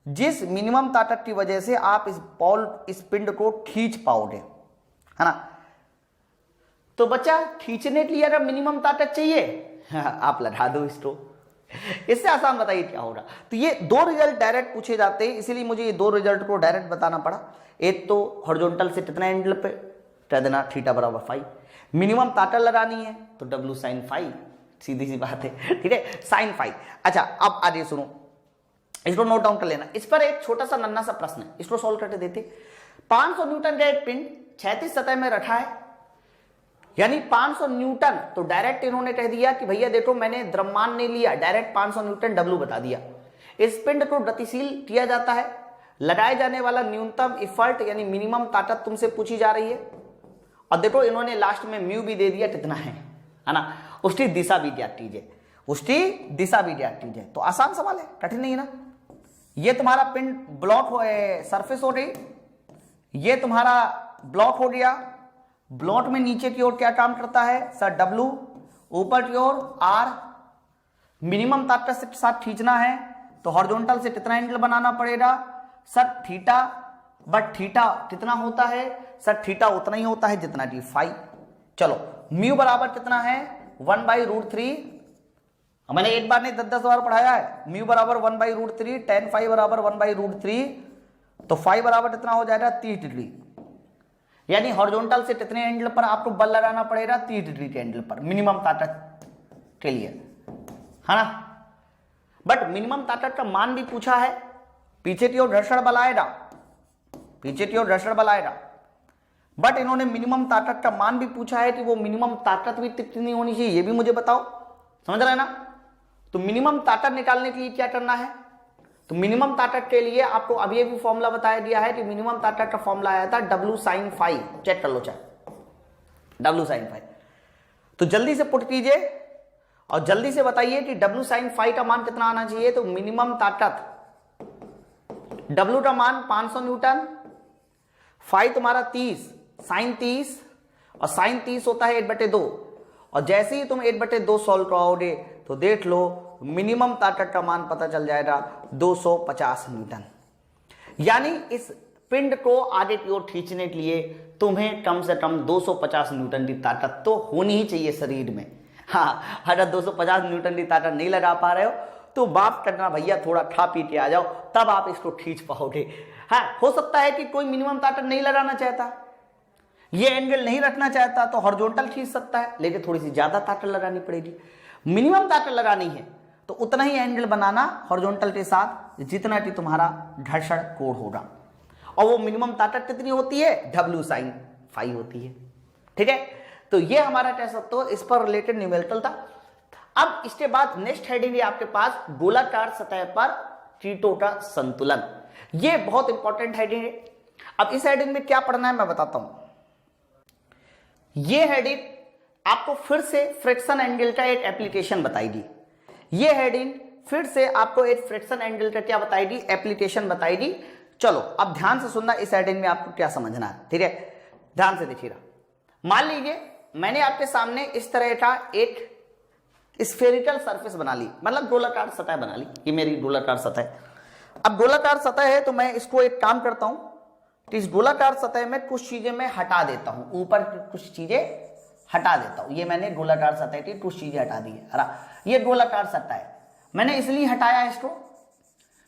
Speaker 1: जिस मिनिमम ताकत की वजह से आप इस पिंड को खींच पाओगे, है ना। तो बच्चा खींचने के लिए अगर मिनिमम ताकत चाहिए आप लगा दो इसको, इससे आसान बताइए क्या होगा। तो ये दो रिजल्ट डायरेक्ट पूछे जाते हैं, इसीलिए मुझे ये दो रिजल्ट को डायरेक्ट बताना पड़ा। एक तो हॉरिजॉन्टल से कितना एंगल पे कह देना थीटा बराबर फाई, मिनिमम ताकत लगानी है तो W sin phi, सीधी सी बात है, ठीक है, साइन फाई। अच्छा अब आगे सुनो, इसको नोट डाउन कर लेना। इस पर एक छोटा सा नन्ना सा प्रश्न है, इसको सॉल्व करके देते। 500 न्यूटन का एक पिंड क्षैतिज सतह में रखा है, यानी 500 न्यूटन। तो डायरेक्ट इन्होंने कह दिया कि भैया देखो मैंने द्रव्यमान नहीं लिया, डायरेक्ट 500 न्यूटन W बता दिया। इस पिंड को गतिशील किया जाता है, लगाए जाने वाला न्यूनतम इफर्ट यानी मिनिमम ताकत तुमसे पूछी जा रही है, और देखो इन्होंने लास्ट में म्यू भी दे दिया कितना है ना, उसकी दिशा भी ज्ञात कीजिए, उसकी दिशा भी ज्ञात कीजिए। तो आसान सवाल है, कठिन नहीं है ना। ये तुम्हारा पिंड ब्लॉक हो, सरफेस हो गई, ये तुम्हारा ब्लॉक हो गया। ब्लॉक में नीचे की ओर क्या काम करता है सर W, ऊपर की ओर R, मिनिमम ताकत से साथ खींचना है तो हॉरिजॉन्टल से कितना एंगल बनाना पड़ेगा सर थीटा, बट थीटा कितना होता है सर, थीटा उतना ही होता है जितना कि फाई। चलो म्यू बराबर कितना है 1/√3, मैंने एक बार नहीं 10-10 बार पढ़ाया है। म्यू बराबर 1/√3, tan फाई बराबर 1/√3, तो फाई बराबर कितना हो जाएगा 30 डिग्री। यानी हॉरिजॉन्टल से कितने एंगल पर आपको बल लगाना पड़ेगा 30 डिग्री के एंगल पर मिनिमम ताकत के लिए, है ना। बट मिनिमम ताकत का मान भी पूछा है, पीछे की ओर घर्षण बल आएगा, पीछे की ओर घर्षण बल आएगा, बट इन्होंने मिनिमम ताकत का मान भी पूछा है कि वो मिनिमम ताकत भी कितनी होनी चाहिए ये भी मुझे बताओ, समझ रहे ना। तो मिनिमम ताकत निकालने के लिए क्या करना है, तो मिनिमम ताकत के लिए आपको अभी भी फॉर्मूला बताया गया है कि मिनिमम ताकत का फॉर्मूला आया था W sin phi, चेक कर लो चाहे W sin phi। तो जल्दी से पुट कीजिए और जल्दी से बताइए कि W sin phi का मान कितना आना चाहिए। तो मिनिमम ताकत W का मान 500 न्यूटन, फाई तुम्हारा 30, साइन 30, और साइन 30 होता है 8/2, और जैसे ही तुम 8/2 सॉल्व कराओगे तो देख लो मिनिमम ताकत का मान पता चल जाएगा 250 न्यूटन। यानी इस पिंड को आगे की ओर खींचने के लिए तुम्हें कम से कम 250 न्यूटन की ताकत तो होनी ही चाहिए शरीर में। हाँ, अगर 250 न्यूटन की ताकत नहीं लगा पा रहे हो तो माफ करना भैया, थोड़ा खा पी के आ जाओ, तब आप इसको खींच पाओगे। हाँ, हो सकता है कि कोई मिनिमम ताकत नहीं लगाना चाहता, ये एंगल नहीं रखना चाहता, तो हॉरिजॉन्टल खींच सकता है, लेकिन थोड़ी सी ज्यादा ताकत लगानी पड़ेगी। मिनिमम ताकत लगानी है तो उतना ही एंगल बनाना हॉरिजॉन्टल के साथ जितना कि तुम्हारा घर्षण कोण होगा, और वो मिनिमम ताकत कितनी होती है W sin phi होती है, ठीक है। तो ये हमारा कह सकते हो इस पर रिलेटेड न्यूमेरिकल था। अब इसके बाद नेक्स्ट हेडिंग है आपके पास गोलाकार सतह पर कीटों का संतुलन। ये बहुत इंपॉर्टेंट हेडिंग है। अब इस हेडिंग में क्या पढ़ना है मैं बताता हूं। ये हेडिंग आपको फिर से फ्रिक्शन एंगल का एक एप्लीकेशन बताएगी। ये हेडिंग फिर से आपको एक फ्रिक्शन एंगल का क्या बताएगी, एप्लीकेशन बताएगी। चलो अब ध्यान से सुनना, इस हेडिंग में आपको क्या समझना है, ठीक है, ध्यान से देखिएगा। मान लीजिए मैंने आपके सामने इस तरह का एक स्फेरिकल सरफेस बना ली, मतलब गोलाकार सतह बना ली। ये मेरी गोलाकार सतह है। अब गोलाकार सतह है तो मैं इसको एक काम करता हूं कि इस गोलाकार सतह में कुछ चीजें मैं हटा देता हूं, ऊपर कुछ चीजें हटा देता हूं। ये मैंने गोलाकार सतह की कुछ चीजें हटा दी है। ये गोलाकार सतह है, मैंने इसलिए हटाया इसको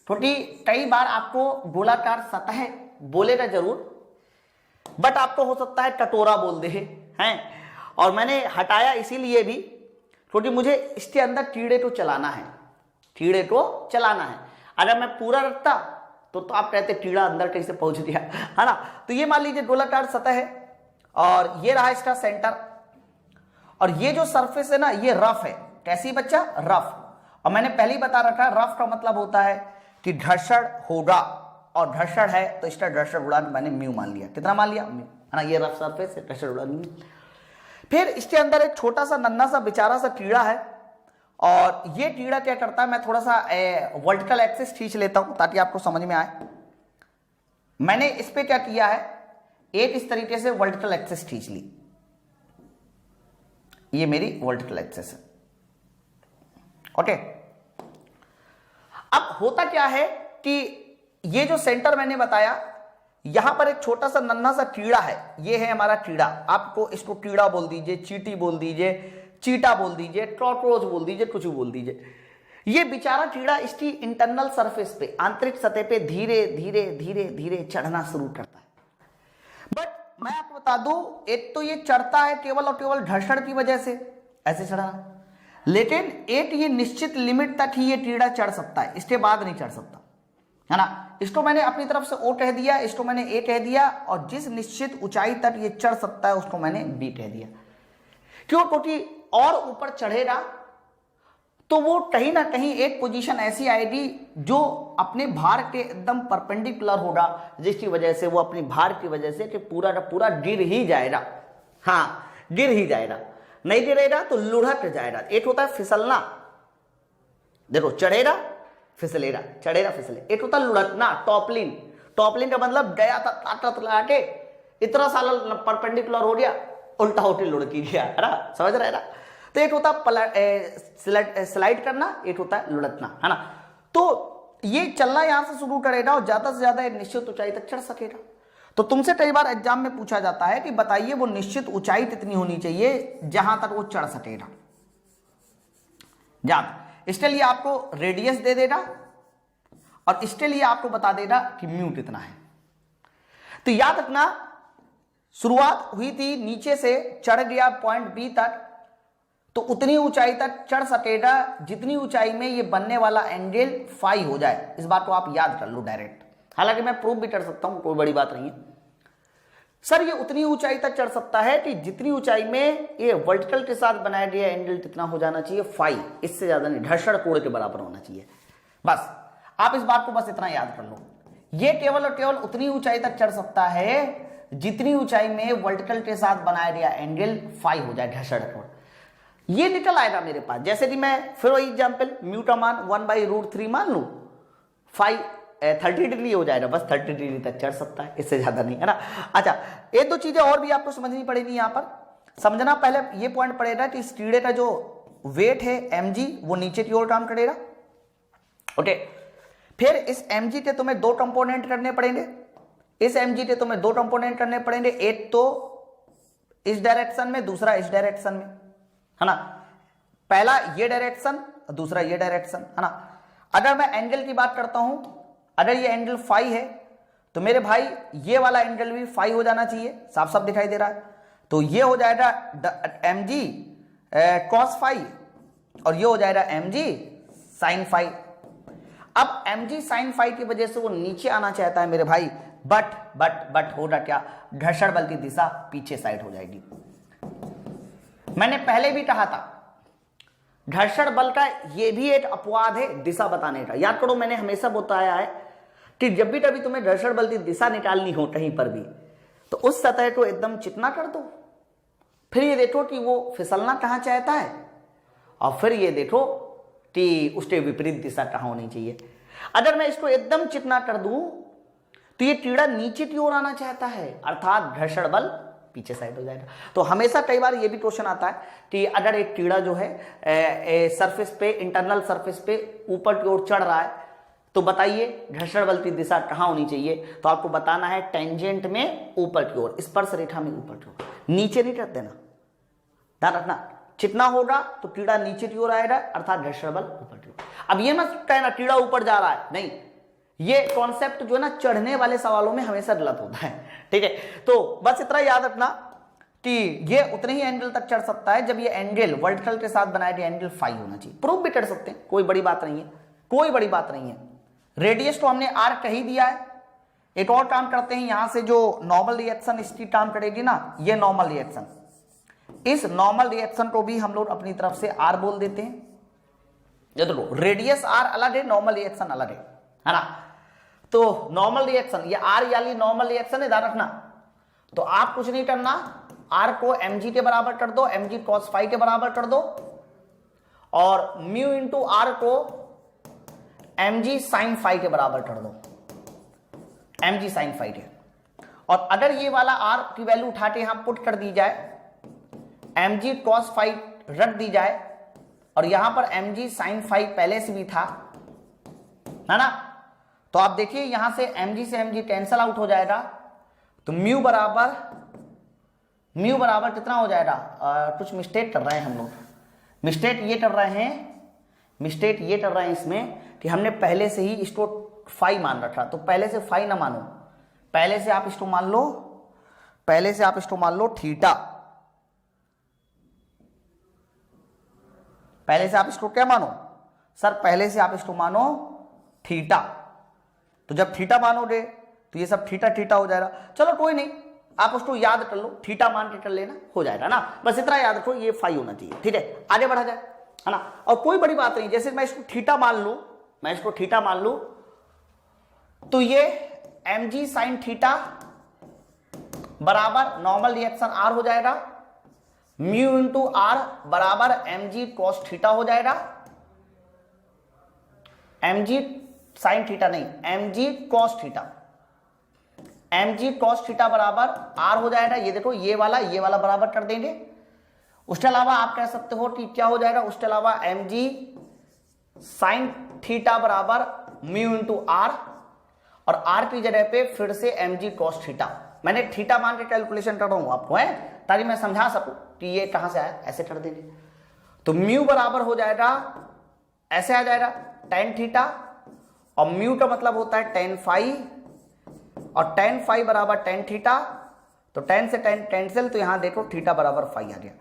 Speaker 1: क्योंकि कई बार आपको गोलाकार सतह बोलेगा जरूर, बट आपको हो सकता है कटोरा बोल दे हैं। और मैंने हटाया इसीलिए भी क्योंकि मुझे इसके अंदर कीड़े को चलाना है, कीड़े को चलाना है। अगर मैं पूरा रखता तो आप कहते कीड़ा अंदर कैसे पहुंच गया, है ना। तो ये मान लीजिए गोलाकार सतह है और ये रहा इसका सेंटर, और ये जो सरफेस है ना ये रफ है। कैसी बच्चा, रफ। और मैंने पहले ही बता रखा है रफ का मतलब होता है कि घर्षण होगा, और घर्षण है तो इसका घर्षण गुणांक मैंने म्यू मान लिया। कितना मान लिया, म्यू, है ना। ये रफ सरफेस है, घर्षण गुणांक म्यू। फिर इसके अंदर एक छोटा सा नन्ना सा बेचारा सा कीड़ा है, और ये कीड़ा क्या करता है, मैं थोड़ा सा वर्टिकल एक्सिस खींच लेता हूं ताकि आपको समझ में आए। मैंने इस पे क्या किया है, एक इस तरीके से वर्टिकल एक्सिस खींच ली, ये मेरी वर्टिकल एक्सिस है। ओके, अब होता क्या है कि ये जो सेंटर मैंने बताया, यहां पर एक छोटा सा नन्हा सा कीड़ा है, ये है हमारा कीड़ा। आपको इसको कीड़ा बोल दीजिए, चींटी बोल दीजिए, चीटा बोल दीजिए, ट्रॉटरोज बोल दीजिए, कुछ भी बोल दीजिए। ये बेचारा कीड़ा इसकी इंटरनल सरफेस पे, आंतरिक सतह पे धीरे धीरे धीरे धीरे चढ़ना शुरू करता है। बट मैं आपको बता दूं, एक तो ये चढ़ता है केवल और केवल घर्षण की वजह से, ऐसे चढ़ना, लेकिन एक ये निश्चित लिमिट तक ही ये कीड़ा चढ़ सकता है, इसके बाद नहीं चढ़ सकता, है ना। इसको मैंने अपनी तरफ से ओ कह दिया, इसको मैंने ए कह दिया, और जिस निश्चित ऊंचाई तक ये चढ़ सकता है उसको मैंने बी कह दिया। क्यों? क्योंकि और ऊपर चढ़ेगा तो वो कहीं ना कहीं एक पोजीशन ऐसी आएगी जो अपने भार के एकदम परपेंडिकुलर होगा, जिसकी वजह से वो अपनी भार की वजह से कि पूरा का पूरा गिर ही जाएगा। हाँ, गिर ही जाएगा, नहीं गिरेगा तो लुढ़क जाएगा। एक होता है फिसलना, देखो चढ़ेगा फिसलेगा, चढ़ेगा फिसले। एक होता है लुढ़कना, टॉपलिंग। टॉपलिंग का मतलब गया था ताकत लगा के इतना साल परपेंडिकुलर हो गया, उल्टा होके लुढ़की गया, है ना, समझ रहे ना। तो एक होता है स्लाइड करना, एक होता है लुढ़कना, है ना। तो ये चलना यहां से शुरू करेगा और ज्यादा से ज्यादा एक निश्चित ऊंचाई तक चढ़ सकेगा। तो तुमसे कई बार एग्जाम में पूछा जाता है कि बताइए वो निश्चित ऊंचाई कितनी होनी चाहिए जहां तक वो चढ़ सकेगा। इसके लिए आपको रेडियस दे देगा और इसके लिए आपको बता देगा कि म्यू कितना है। तो याद रखना, शुरुआत हुई थी नीचे से, चढ़ गया पॉइंट बी तक, तो उतनी ऊंचाई तक चढ़ सकेगा जितनी ऊंचाई में ये बनने वाला एंगल फाई हो जाए। इस बात को आप याद कर लो डायरेक्ट, हालांकि मैं प्रूव भी कर सकता हूं, कोई बड़ी बात नहीं है। सर ये उतनी ऊंचाई तक चढ़ सकता है कि जितनी ऊंचाई में ये वर्टिकल के साथ बनाया गया एंगल कितना हो जाना चाहिए, फाई, इससे ज्यादा नहीं, घर्षण कोण के बराबर होना चाहिए। बस आप इस बात को बस इतना याद कर लो, ये केवल और केवल उतनी ऊंचाई तक चढ़ सकता है जितनी ऊंचाई में वर्टिकल के साथ बनाया गया एंगल फाई हो जाए, घर्षण कोण। ये निकल आएगा मेरे पास, जैसे कि मैं फिर वही एग्जाम्पल, म्यू का मान 1/√3 मान लू, फाई 30 डिग्री हो जाएगा, बस 30 डिग्री तक चढ़ सकता है, इससे ज्यादा नहीं, है ना। अच्छा, एक दो चीजें और भी आपको समझनी पड़ेगी। यहां पर समझना पहले ये पॉइंट पड़ेगा कि इस कीड़े का जो वेट है mg, वो नीचे की ओर काम करेगा। ओके, फिर इस mg के तुम्हें दो कंपोनेंट करने पड़ेंगे, इस mg के तुम्हें दो कंपोनेंट करने पड़ेंगे, एक तो इस डायरेक्शन में, दूसरा इस डायरेक्शन में, है ना। पहला ये डायरेक्शन, दूसरा ये डायरेक्शन, है ना। अगर मैं एंगल की बात करता हूं, अगर ये एंगल फाई है तो मेरे भाई ये वाला एंगल भी फाई हो जाना चाहिए, साफ साफ दिखाई दे रहा है। तो ये हो जाएगा mg cos फाई और ये हो जाएगा mg sin फाई। अब mg sin फाई की वजह से वो नीचे आना चाहता है मेरे भाई, बट होगा क्या, घर्षण बल की दिशा पीछे साइड हो जाएगी। मैंने पहले भी कहा था घर्षण बल का यह भी एक अपवाद है दिशा बताने का। याद करो, मैंने हमेशा बताया है कि जब भी कभी तुम्हें घर्षण बल की दिशा निकालनी हो कहीं पर भी, तो उस सतह को एकदम चिकना कर दो, फिर ये देखो कि वो फिसलना कहां चाहता है, और फिर ये देखो कि उसके विपरीत दिशा कहां होनी चाहिए। अगर मैं इसको एकदम चिकना कर दूं तो ये कीड़ा नीचे की ओर आना चाहता है, अर्थात घर्षण बल पीछे साइड हो जाएगा। तो हमेशा कई बार ये भी क्वेश्चन आता है कि अगर एक कीड़ा जो है सरफेस पे, इंटरनल सरफेस पे ऊपर की ओर चढ़ रहा है, तो बताइए घर्षण बल की दिशा कहां होनी चाहिए। तो आपको बताना है टेंजेंट में ऊपर की ओर, स्पर्श रेखा में ऊपर की ओर, नीचे नहीं कर देना, ध्यान रखना। चिकना होगा तो कीड़ा नीचे की ओर आएगा, अर्थात घर्षण बल ऊपर की ओर। अब ये मत कहना कीड़ा ऊपर जा रहा है, नहीं, ये कॉन्सेप्ट जो है ना चढ़ने वाले सवालों में हमेशा गलत होता है, ठीक है। तो बस इतना याद रखना कि ये उतने ही एंगल तक चढ़ सकता है जब ये एंगल वर्टिकल के साथ बनाया गया एंगल फाई होना चाहिए। प्रूफ भी कर सकते हैं, कोई बड़ी बात नहीं है, कोई बड़ी बात नहीं है। रेडियस तो हमने आर कह ही दिया है। एक और काम करते हैं, यहां से जो नॉर्मल रिएक्शन इसकी काम करेगी ना, ये नॉर्मल रिएक्शन, इस नॉर्मल रिएक्शन को भी हम लोग अपनी तरफ से आर बोल देते हैं। देखो रेडियस आर अलग है, नॉर्मल रिएक्शन अलग है ना। तो नॉर्मल रिएक्शन, ये आर यानी नॉर्मल रिएक्शन है, ध्यान रखना। तो आप कुछ नहीं करना, आर को mg के बराबर कर दो, mg cos फाई के बराबर कर दो, और म्यू इंटू आर को mg sin फाई के बराबर कर दो, mg sin फाई के। और अगर ये वाला r की वैल्यू उठा के यहां पुट कर दी जाए, mg cos phi रख दी जाए, और यहां पर mg sin phi पहले से भी था, है ना, तो आप देखिए यहां से mg कैंसल आउट हो जाएगा, तो म्यू बराबर कितना हो जाएगा, कुछ मिस्टेक कर रहे हैं हम लोग, मिस्टेक ये कर रहे हैं इसमें कि हमने पहले से ही इसको फाई मान रखा, तो पहले से फाई ना मानो, पहले से आप इसको मान लो थीटा, पहले से आप इसको क्या मानो सर, पहले से आप इसको मानो थीटा, तो जब थीटा मानोगे तो ये सब थीटा थीटा हो जाएगा। चलो कोई नहीं, आप उसको याद कर लो, थीटा मान के कर लेना, हो जाएगा ना, बस इतना याद रखो ये फाई होना चाहिए, ठीक है, आगे बढ़ा जाए, है ना। और कोई बड़ी बात नहीं, जैसे मैं इसको थीटा मान लूं, तो ये mg sin थीटा बराबर नॉर्मल रिएक्शन r हो जाएगा, म्यू इंटू आर बराबर mg cos थीटा हो जाएगा, mg sin थीटा नहीं, mg cos थीटा बराबर r हो जाएगा। ये देखो ये वाला बराबर कर देंगे। उसके अलावा आप कह सकते हो कि क्या हो जाएगा, उसके अलावा mg sin थीटा बराबर म्यू इंटू आर, और r की जगह पे फिर से mg cos थीटा, मैंने थीटा मान के कैलकुलेशन कर रहा हूं आपको, है ताकि मैं समझा सकूं कि ये कहां से आया, ऐसे कर देंगे। तो म्यू बराबर हो जाएगा, ऐसे आ जाएगा tan थीटा, और म्यू का मतलब होता है tan फाई, और tan फाई बराबर tan थीटा, तो tan से tan कैंसिल, तो यहां देखो थीटा बराबर फाई आ गया।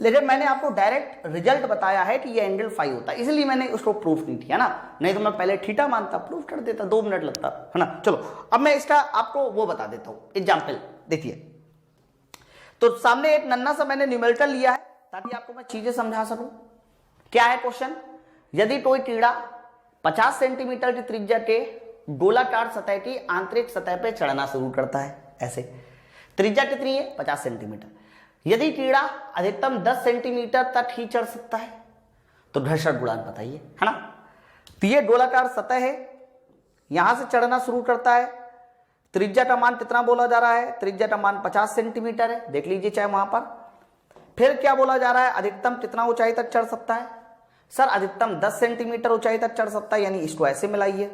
Speaker 1: लेकिन मैंने आपको डायरेक्ट रिजल्ट बताया है कि ये एंगल फाई होता है, इसलिए मैंने उसको प्रूफ नहीं किया ना, नहीं तो मैं पहले थीटा मानता, प्रूफ कर देता, 2 मिनट लगता, है ना। चलो अब मैं इसका आपको वो बता देता हूं, एग्जाम्पल देखिए। तो सामने एक नन्ना सा मैंने न्यूमेरिकल लिया है ताकि आपको मैं चीजें समझा सकूं। क्या है क्वेश्चन, यदि कोई कीड़ा 50 सेंटीमीटर की त्रिज्या के गोलाकार सतह की आंतरिक सतह पे चढ़ना शुरू करता है, ऐसे त्रिज्या कितनी है 50 सेंटीमीटर, यदि कीड़ा अधिकतम 10 सेंटीमीटर तक ही चढ़ सकता है तो घर्षण गुणांक बताइए, है ना। तो ये गोलाकार सतह है, यहां से चढ़ना शुरू करता है, त्रिज्या का मान कितना बोला जा रहा है, त्रिज्या का मान 50 सेंटीमीटर है, देख लीजिए चाहे वहां पर। फिर क्या बोला जा रहा है, अधिकतम कितना ऊंचाई तक चढ़ सकता है, सर अधिकतम 10 सेंटीमीटर ऊंचाई तक चढ़ सकता है, यानी इसको ऐसे मिलाइए,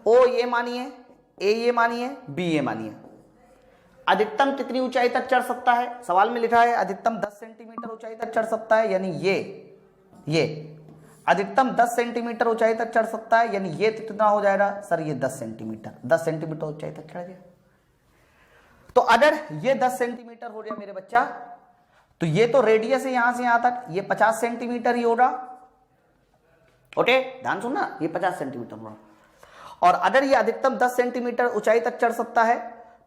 Speaker 1: ओ ये मानिए, ए ये मानिए, बी ये मानिए। अधिकतम कितनी ऊंचाई तक चढ़ सकता है, सवाल में लिखा है अधिकतम 10 सेंटीमीटर ऊंचाई तक चढ़ सकता है, यानी ये अधिकतम 10 सेंटीमीटर ऊंचाई तक चढ़ सकता है, यानी ये कितना हो जाएगा सर, ये 10 सेंटीमीटर ऊंचाई तक चढ़ गया। तो अगर ये 10 सेंटीमीटर हो गया मेरे बच्चा, तो ये तो रेडियस है यहां से यहां तक, ये 50 सेंटीमीटर ही होगा, ओके ध्यान सुनना, ये 50 सेंटीमीटर होगा। और अगर ये अधिकतम 10 सेंटीमीटर ऊंचाई तक चढ़ सकता है,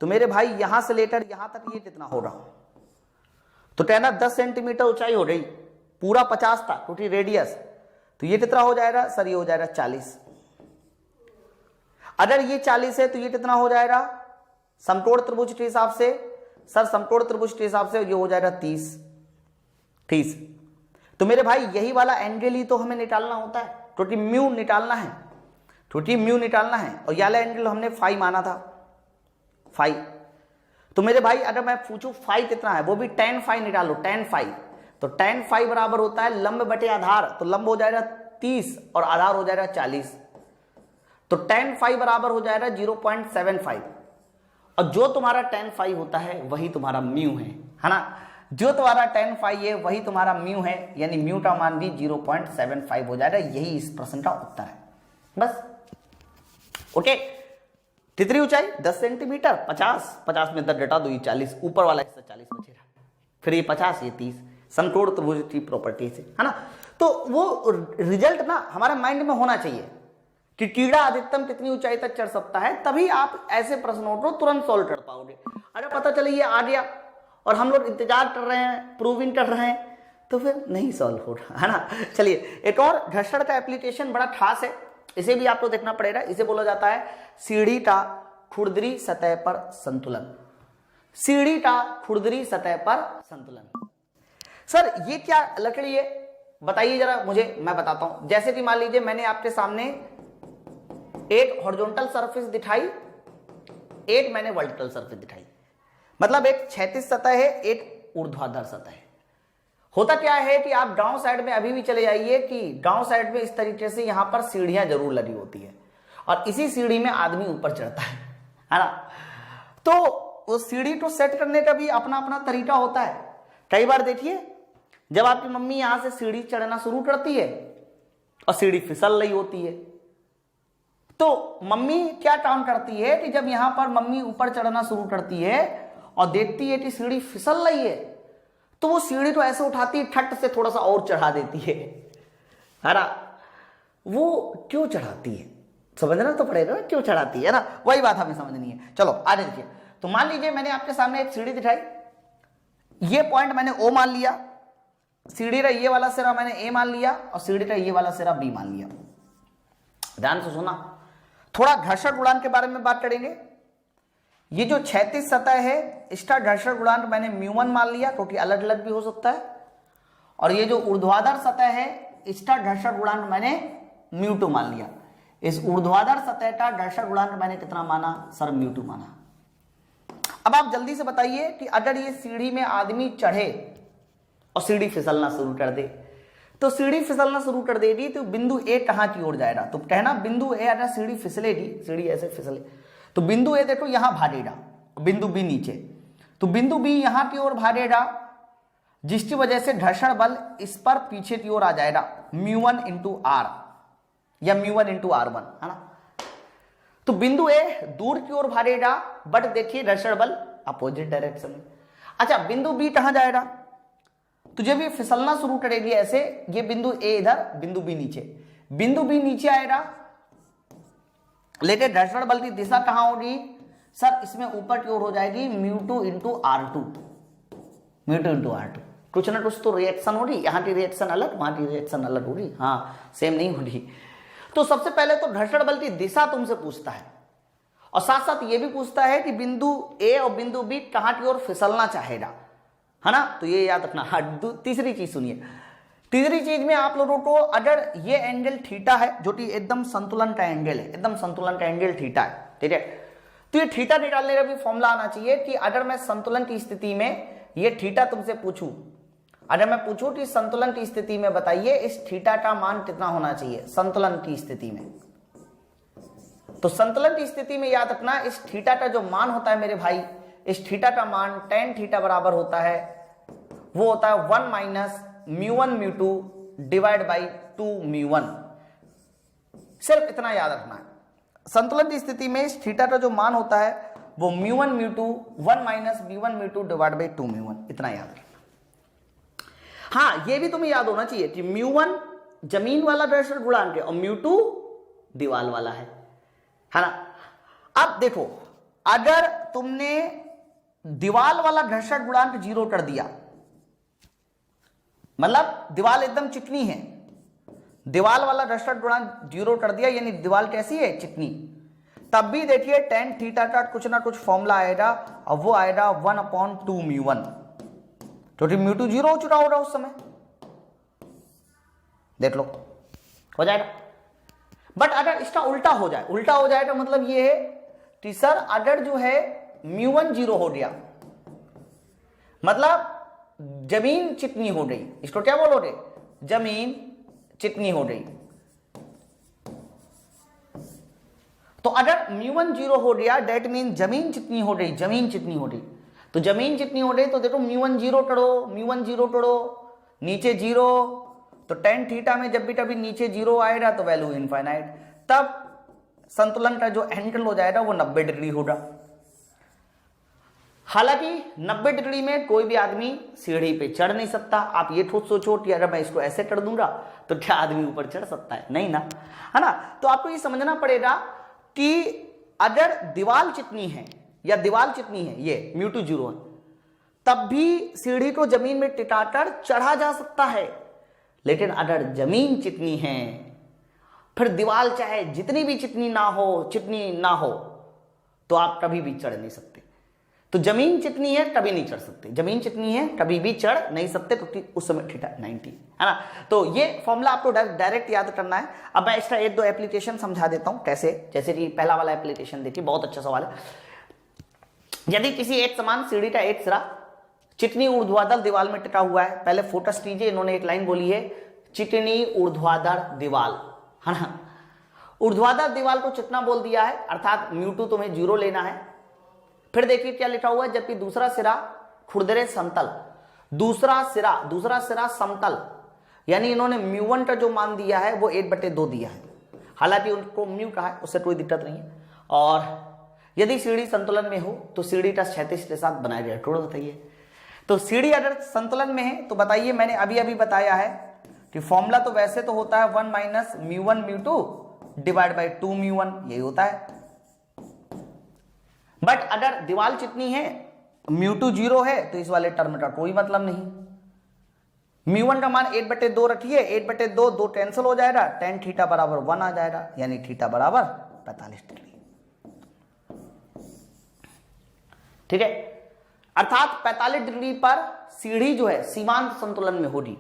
Speaker 1: तो मेरे भाई यहां से लेकर यहां तक ये कितना होगा, तो कहना 10 सेंटीमीटर ऊंचाई हो गई, पूरा 50 था क्योंकि रेडियस, तो ये कितना हो जाएगा सर, ये हो जाएगा 40। अगर ये 40 है तो ये कितना हो जाएगा समकोण त्रिभुज के हिसाब से, सर समकोण त्रिभुज के हिसाब से ये हो जाएगा 30। तो मेरे भाई यही वाला एंगल ही तो हमें निकालना होता है, क्योंकि म्यू निकालना है, और ये वाला एंगल हमने फाई माना था, फाई। तो मेरे भाई अगर मैं पूछूं फाई कितना है, वो भी tan फाई निकालो, tan फाई, तो tan फाई बराबर होता है लंब बटे आधार, तो लंब हो जाएगा 30 और आधार हो जाएगा 40, तो tan फाई बराबर हो जाएगा 0.75, और जो तुम्हारा tan फाई होता है वही तुम्हारा म्यू है ना, जो तुम्हारा tan फाई है वही तुम्हारा म्यू है, यानी म्यू का मान भी 0.75 हो जाएगा। यही इस प्रश्न का उत्तर है, बस ओके। कितनी ऊंचाई 10 सेंटीमीटर, 50 में 10 घटा दो, ये 40, ऊपर वाला हिस्सा 40 बचेगा, फिर ये 50 ये 30, समकोण त्रिभुज की प्रॉपर्टी से, है ना। तो वो रिजल्ट ना हमारे माइंड में होना चाहिए कि कीड़ा अधिकतम कितनी ऊंचाई तक चढ़ सकता है, तभी आप ऐसे प्रश्नों को तुरंत सॉल्व कर पाओगे। अगर पता चले ये आ गया और हम लोग इंतजार कर रहे हैं, प्रूविंग कर रहे हैं, तो फिर नहीं सॉल्व हो रहा, है ना। चलिए एक और घर्षण का एप्लीकेशन बड़ा खास है, इसे भी आपको देखना पड़ेगा। इसे बोला जाता है सीढ़ी का खुरदरी सतह पर संतुलन, सीढ़ी का खुरदरी सतह पर संतुलन। सर ये क्या लकड़ी है बताइए जरा मुझे, मैं बताता हूं। जैसे कि मान लीजिए मैंने आपके सामने एक हॉरिजॉन्टल सरफेस दिखाई 8 मैंने वर्टिकल सरफेस दिखाई, मतलब एक क्षैतिज सतह है, एक ऊर्ध्वाधर सतह है। होता क्या है कि आप डाउन साइड में अभी भी चले जाइए कि डाउन साइड में इस तरीके से यहां पर सीढ़ियां जरूर लगी होती है और इसी सीढ़ी में आदमी ऊपर चढ़ता है ना। तो उस सीढ़ी को सेट करने का भी अपना अपना तरीका होता है। कई बार देखिए जब आपकी मम्मी यहां से सीढ़ी चढ़ना शुरू करती है और सीढ़ी फिसल रही होती है, तो मम्मी क्या काम करती है कि जब यहां पर मम्मी ऊपर चढ़ना शुरू करती है और देखती है कि सीढ़ी फिसल रही है, तो वो सीढ़ी को ऐसे उठाती है, ठट से थोड़ा सा और चढ़ा देती है ना। वो क्यों चढ़ाती है समझना तो पड़ेगा, क्यों चढ़ाती है ना, वही बात हमें समझनी है। चलो आगे देखिए। तो मान लीजिए मैंने आपके सामने एक सीढ़ी दिखाई, ये पॉइंट मैंने ओ मान लिया, सीढ़ी का ये वाला सिरा मैंने ए मान लिया और सीढ़ी का ये वाला सिरा बी मान लिया। ध्यान से सुना, थोड़ा घर्षण गुणांक के बारे में बात करेंगे। ये जो क्षैतिज सतह है इसका घर्षण गुणांक मैंने μ1 मान लिया क्योंकि अलग अलग भी हो सकता है, और ये जो ऊर्ध्वाधर सतह है इसका घर्षण गुणांक मैंने μ2 मान लिया। इस ऊर्ध्वाधर सतह का घर्षण गुणांक मैंने कितना माना सर, μ2 माना। अब आप जल्दी से बताइए कि अगर ये सीढ़ी में आदमी चढ़े और सीढ़ी फिसलना शुरू कर दे, तो सीढ़ी फिसलना शुरू कर देगी तो बिंदु ए कहां की ओर जाएगा, तो कहना बिंदु ए अगर सीढ़ी फिसलेगी, सीढ़ी ऐसे फिसले तो बिंदु ए देखो यहां भागेगा, बिंदु बी नीचे, तो बिंदु बी यहां की ओर भागेगा, जिसकी वजह से घर्षण बल इस पर पीछे की ओर आ जाएगा μ1 × r या μ1 × r1 है ना। तो बिंदु ए दूर की ओर भागेगा, बट देखिए घर्षण बल अपोजिट डायरेक्शन में। अच्छा, बिंदु बी कहां जाएगा, तो जब ये फिसलना शुरू करेगी ऐसे, ये बिंदु ए इधर, बिंदु बी नीचे, बिंदु बी नीचे आएगा, लेकिन घर्षण बल की दिशा कहां होगी सर, इसमें ऊपर की ओर हो जाएगी μ2 × r2, μ2 × r2। कुछ ना कुछ तो रिएक्शन होगी, यहां की रिएक्शन अलग, वहां की रिएक्शन अलग होगी, हाँ सेम नहीं होगी। तो सबसे पहले तो घर्षण बल की दिशा तुमसे पूछता है और साथ साथ ये भी पूछता है कि बिंदु ए और बिंदु बी कहां की ओर फिसलना चाहेगा, है ना। तो ये याद रखना। हाँ, तीसरी चीज सुनिए, तीसरी चीज में आप लोगों को अगर ये एंगल थीटा है जो कि एकदम संतुलन का एंगल है, एकदम संतुलन का एंगल थीटा है, ठीक है, तो ये थीटा निकालने का भी फॉर्मूला आना चाहिए कि अगर मैं संतुलन की स्थिति में ये थीटा तुमसे पूछूं, अगर मैं पूछूं कि संतुलन की स्थिति में बताइए इस थीटा का मान कितना होना चाहिए संतुलन की स्थिति में, तो संतुलन की स्थिति में याद रखना इस थीटा का जो मान होता है मेरे भाई, इस थीटा का मान tan थीटा बराबर होता है, वो होता है 1 - μ1 μ2 डिवाइड बाई 2 μ1। सिर्फ इतना याद रखना है, संतुलन की स्थिति में इस थीटा का जो मान होता है वो μ1 μ2 1 - μ1 μ2 डिवाइड बाई 2 μ1, इतना याद रखना। हाँ, ये भी तुम्हें याद होना चाहिए कि μ1 जमीन वाला घर्षण गुणांक है और μ2 दीवार वाला है ना। अब देखो, अगर तुमने दीवार वाला घर्षण गुणांक 0 कर दिया, मतलब दीवार एकदम चिकनी है, दीवार वाला घर्षण गुणांक 0 कर दिया, यानी दीवार कैसी है चिकनी, तब भी देखिए tan थीटा का कुछ ना कुछ फॉर्मूला आएगा और वो आएगा 1/2 μ1, क्योंकि μ2 0 हो चुका होगा उस समय, देख लो हो जाएगा। बट अगर इसका उल्टा हो जाए, उल्टा हो जाए तो मतलब ये है कि सर अगर जो है μ1 0 हो गया, मतलब जमीन चिकनी हो गई, इसको क्या बोलोगे, जमीन चिकनी हो गई। तो अगर μ1 0 हो गया दैट मीन जमीन चिकनी हो गई, जमीन चिकनी हो गई, तो जमीन चिकनी हो गई तो देखो μ1 0 करो, μ1 0 करो, नीचे 0, तो tan थीटा में जब भी कभी नीचे 0 आएगा तो वैल्यू इनफाइनाइट, तब संतुलन का जो एंगल हो जाएगा वो 90 डिग्री होगा। हालांकि 90 डिग्री में कोई भी आदमी सीढ़ी पे चढ़ नहीं सकता। आप ये खुद सोचो कि अगर मैं इसको ऐसे कर दूंगा तो क्या आदमी ऊपर चढ़ सकता है, नहीं ना, है ना। तो आपको ये समझना पड़ेगा कि अगर दीवार चिकनी है या दीवार चिकनी है, ये μ2 0 है, तब भी सीढ़ी को जमीन में टिकाकर चढ़ा जा सकता है। लेकिन अगर जमीन चिकनी है, फिर दीवार चाहे जितनी भी चिकनी ना हो तो आप कभी भी चढ़ नहीं सकते। तो जमीन चिकनी है कभी नहीं चढ़ सकते, जमीन चिकनी है कभी भी चढ़ नहीं सकते, क्योंकि उस समय थीटा 90 है ना। तो ये फॉर्मूला आपको डायरेक्ट याद करना है। अब मैं इसका 1-2 एप्लीकेशन समझा देता हूं कैसे, जैसे कि पहला वाला एप्लीकेशन देखिए, बहुत अच्छा सवाल है। यदि किसी एक समान सीढ़ी का एक सिरा चिकनी ऊर्ध्वाधर दीवार में टिका हुआ है, पहले फोकस कीजिए, इन्होंने एक लाइन बोली है चिकनी ऊर्ध्वाधर दीवार, है ना। ऊर्ध्वाधर दीवार को चिकना बोल दिया है, अर्थात μ2 तुम्हें 0 लेना है। फिर देखिए क्या लिखा हुआ है, जबकि दूसरा सिरा खुरदरे समतल, दूसरा सिरा समतल, यानी इन्होंने μ1 का जो मान दिया है वो 8/2 दिया है, हालांकि उनको म्यू कहा है, उससे कोई दिक्कत नहीं है। और यदि सीढ़ी संतुलन में हो तो सीढ़ी का क्षैतिज के साथ बनाया जाए, थोड़ा बताइए। तो सीढ़ी अगर संतुलन में है तो बताइए, मैंने अभी बताया है कि फॉर्मूला तो वैसे तो होता है 1 - μ1 μ2 डिवाइड बाई 2 μ1, यही होता है। बट अगर दीवार चिकनी है, μ2 0 है, तो इस वाले टर्म का कोई मतलब नहीं। μ1 का मान 8/2 रखिए, 8/2 2 कैंसिल हो जाएगा, tan थीटा बराबर 1 आ जाएगा, यानी थीटा बराबर 45 डिग्री। ठीक है, अर्थात 45 डिग्री पर सीढ़ी जो है सीमांत संतुलन में होगी।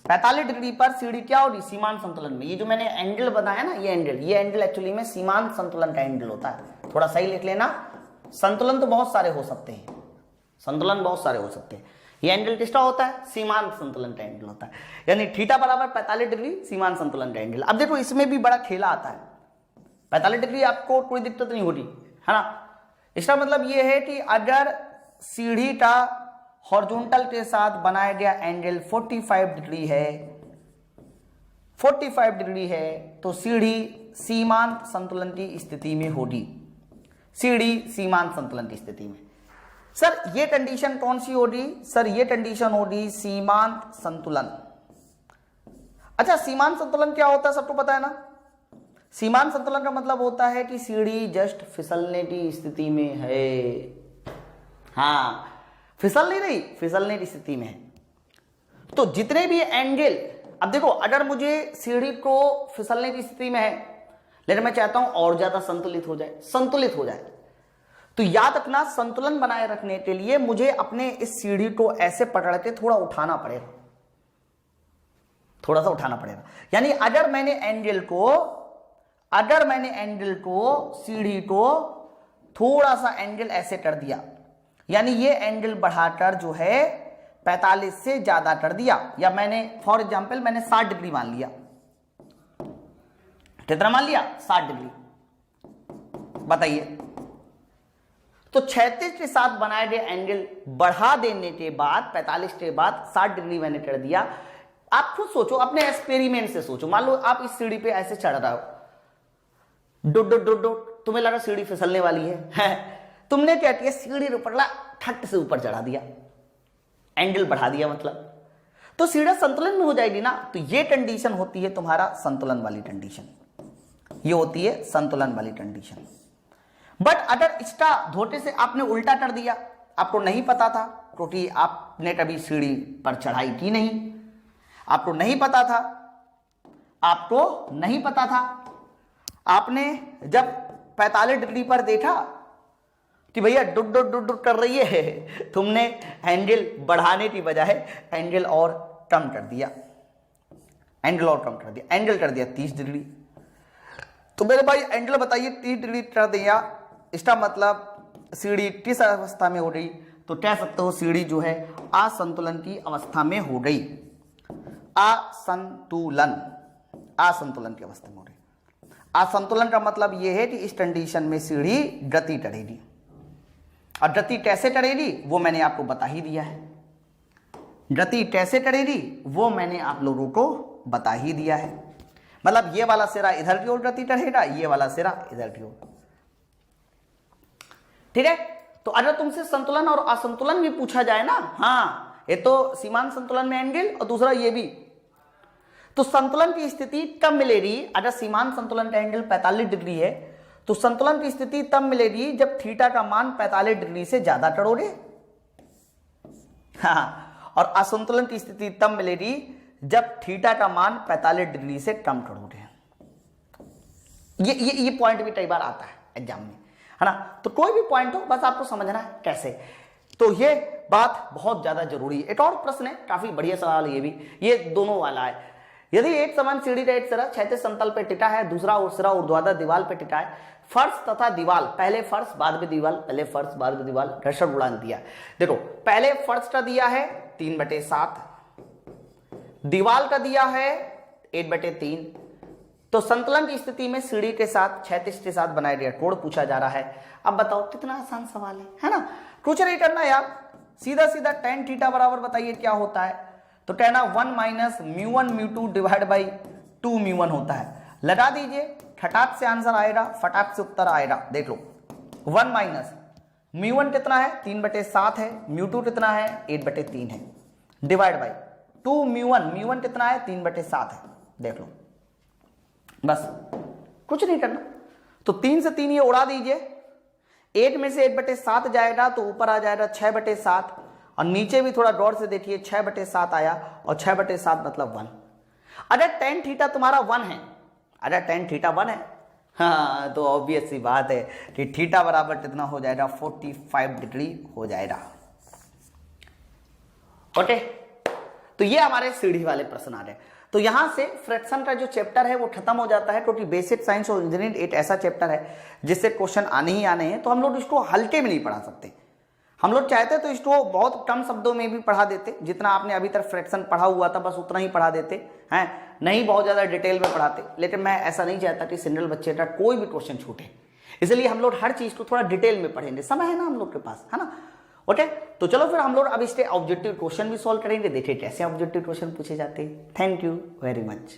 Speaker 1: 45 डिग्री पर सीढ़ी क्या होगी, सीमांत संतुलन में। ये जो मैंने एंगल बताया ना, ये एंगल एक्चुअली में सीमांत संतुलन का एंगल होता है, थोड़ा सही लिख लेना। संतुलन तो बहुत सारे हो सकते हैं, संतुलन बहुत सारे हो सकते हैं, ये एंगल किसका होता है, सीमांत संतुलन का एंगल होता है, यानी थीटा बराबर 45 डिग्री सीमांत संतुलन का एंगल। अब देखो इसमें भी बड़ा खेला आता है, 45 डिग्री आपको कोई दिक्कत नहीं होगी, है ना। इसका मतलब ये है कि अगर सीढ़ी का हॉरिजॉन्टल के साथ बनाया गया एंगल 45 डिग्री है, 45 डिग्री है, तो सीढ़ी सीमांत संतुलन की स्थिति में होगी, सीढ़ी सीमांत संतुलन की स्थिति में। सर ये कंडीशन कौन सी होगी, सर ये कंडीशन होगी सीमांत संतुलन। अच्छा, सीमांत संतुलन क्या होता है सबको पता है ना। सीमांत संतुलन का मतलब होता है कि सीढ़ी जस्ट फिसलने की स्थिति में है, हाँ फिसल नहीं रही, फिसलने की स्थिति में है। तो जितने भी एंगल, अब देखो अगर मुझे सीढ़ी को फिसलने की स्थिति में है लेकिन मैं चाहता हूं और ज्यादा संतुलित हो जाए, तो याद रखना संतुलन बनाए रखने के लिए मुझे अपने इस सीढ़ी को ऐसे पकड़ के थोड़ा उठाना पड़ेगा, थोड़ा सा उठाना पड़ेगा। यानी अगर मैंने एंगल को सीढ़ी को थोड़ा सा एंगल ऐसे कर दिया, यानी ये एंगल बढ़ाकर जो है 45 से ज्यादा कर दिया, या मैंने फॉर एग्जांपल मैंने 60 डिग्री मान लिया, कितना मान लिया, 60 डिग्री। बताइए, तो 36 के साथ बनाए गए एंगल बढ़ा देने के बाद 45 के बाद 60 डिग्री मैंने कर दिया। आप खुद सोचो, अपने एक्सपेरिमेंट से सोचो, मान लो आप इस सीढ़ी पे ऐसे चढ़ रहे हो, डो तुम्हें लगा सीढ़ी फिसलने वाली है, तुमने क्या किया, सीढ़ी पकड़ा, ठट से ऊपर चढ़ा दिया, एंगल बढ़ा दिया, मतलब तो सीढ़ी संतुलन में हो जाएगी ना। तो ये कंडीशन होती है तुम्हारा संतुलन वाली कंडीशन, ये होती है संतुलन वाली कंडीशन। बट अगर इसका धोखे से आपने उल्टा कर दिया, आपको नहीं पता था क्योंकि आपने कभी सीढ़ी पर चढ़ाई की नहीं, आपको नहीं पता था, आपने जब 45 डिग्री पर देखा कि भैया डुड कर रही है, तुमने एंगल बढ़ाने की बजाय एंगल और कम कर दिया, एंगल कर दिया 30 डिग्री। तो मेरे भाई एंगल बताइए 30 डिग्री कर दिया, इसका मतलब सीढ़ी किस अवस्था में हो गई, तो कह सकते हो सीढ़ी जो है असंतुलन की अवस्था में हो गई, असंतुलन की अवस्था में हो गई। असंतुलन का मतलब यह है कि इस कंडीशन में सीढ़ी गति करेगी, और गति कैसे करेगी वो मैंने आपको बता ही दिया है, गति कैसे करेगी वो मैंने आप लोगों को बता ही दिया है। मतलब ये वाला सिरा इधर की ओर गति करेगा, ये वाला सिरा इधर की ओर, ठीक है। तो अगर तुमसे संतुलन और असंतुलन भी पूछा जाए ना, हाँ ये तो सीमांत संतुलन में एंगल और दूसरा ये भी, तो संतुलन की स्थिति तब मिलेगी अगर सीमांत संतुलन का एंगल 45 डिग्री है, तो संतुलन की स्थिति तब मिलेगी जब थीटा का मान 45 डिग्री से ज्यादा करोगे, हाँ, और असंतुलन की स्थिति तब मिलेगी जब थीटा का मान 45 डिग्री से कम करोगे। ये पॉइंट भी कई बार आता है एग्जाम में, है ना। तो कोई भी पॉइंट हो बस आपको समझना है कैसे, तो ये बात बहुत ज्यादा जरूरी है। एक और प्रश्न है, काफी बढ़िया सवाल ये भी, ये दोनों वाला है। यदि एक समान सीढ़ी का एक सिरा क्षैतिज समतल पे टिका है, दूसरा सिरा ऊर्ध्वाधर दीवार पे टिका है, फर्श तथा दीवार, पहले फर्श बाद में दीवार, पहले फर्श बाद में दीवार, घर्षण गुणांक दिया है। देखो पहले फर्श का दिया है 3/7, दीवार का दिया है 8/3, तो संतुलन की स्थिति में सीढ़ी के साथ क्षैतिज के साथ बनाया गया कोण पूछा जा रहा है। अब बताओ कितना आसान सवाल है ना, कुछ नहीं करना यार, सीधा सीधा tan थीटा बराबर बताइए क्या होता है, तो कहना 1 माइनस μ1 μ2 डिवाइड बाई 2 μ1 होता है। लगा दीजिए, फटाक से आंसर आएगा, फटाक से उत्तर आएगा। देख लो 1 माइनस μ1 कितना है 3/7 है, μ2 कितना है 8/3 है, डिवाइड बाई 2 μ1 कितना है 3/7 है। देख लो बस कुछ नहीं करना, तो 3 से 3 ये उड़ा दीजिए, 8 में से 8/7 जाएगा तो ऊपर आ जाएगा 6/7, और नीचे भी थोड़ा गौर से देखिए 6/7 आया, और 6/7 मतलब 1। अगर tan थीटा तुम्हारा 1 है, अगर tan थीटा 1 है, हाँ तो ऑब्वियस सी बात है कि थीटा बराबर कितना हो जाएगा 45 डिग्री हो जाएगा। ओके, तो ये हमारे सीढ़ी वाले प्रश्न आ रहे हैं। तो यहां से फ्रैक्शन का जो चैप्टर है वो खत्म हो जाता है, क्योंकि बेसिक साइंस और इंजीनियरिंग एक ऐसा चैप्टर है जिससे क्वेश्चन आने ही आने हैं, तो हम लोग इसको हल्के में नहीं पढ़ा सकते। हम लोग चाहते तो इसको बहुत कम शब्दों में भी पढ़ा देते, जितना आपने अभी तक फ्रैक्शन पढ़ा हुआ था बस उतना ही पढ़ा देते हैं, नहीं बहुत ज्यादा डिटेल में पढ़ाते। लेकिन मैं ऐसा नहीं चाहता कि सिंगल बच्चे का कोई भी क्वेश्चन छूटे, इसलिए हम लोग हर चीज को थोड़ा डिटेल में पढ़ेंगे, समय है ना हम लोग के पास, है ना। ओके, तो चलो फिर हम लोग अब इसके ऑब्जेक्टिव क्वेश्चन भी सॉल्व करेंगे, देखिए कैसे ऑब्जेक्टिव क्वेश्चन पूछे जाते हैं। Thank you very much.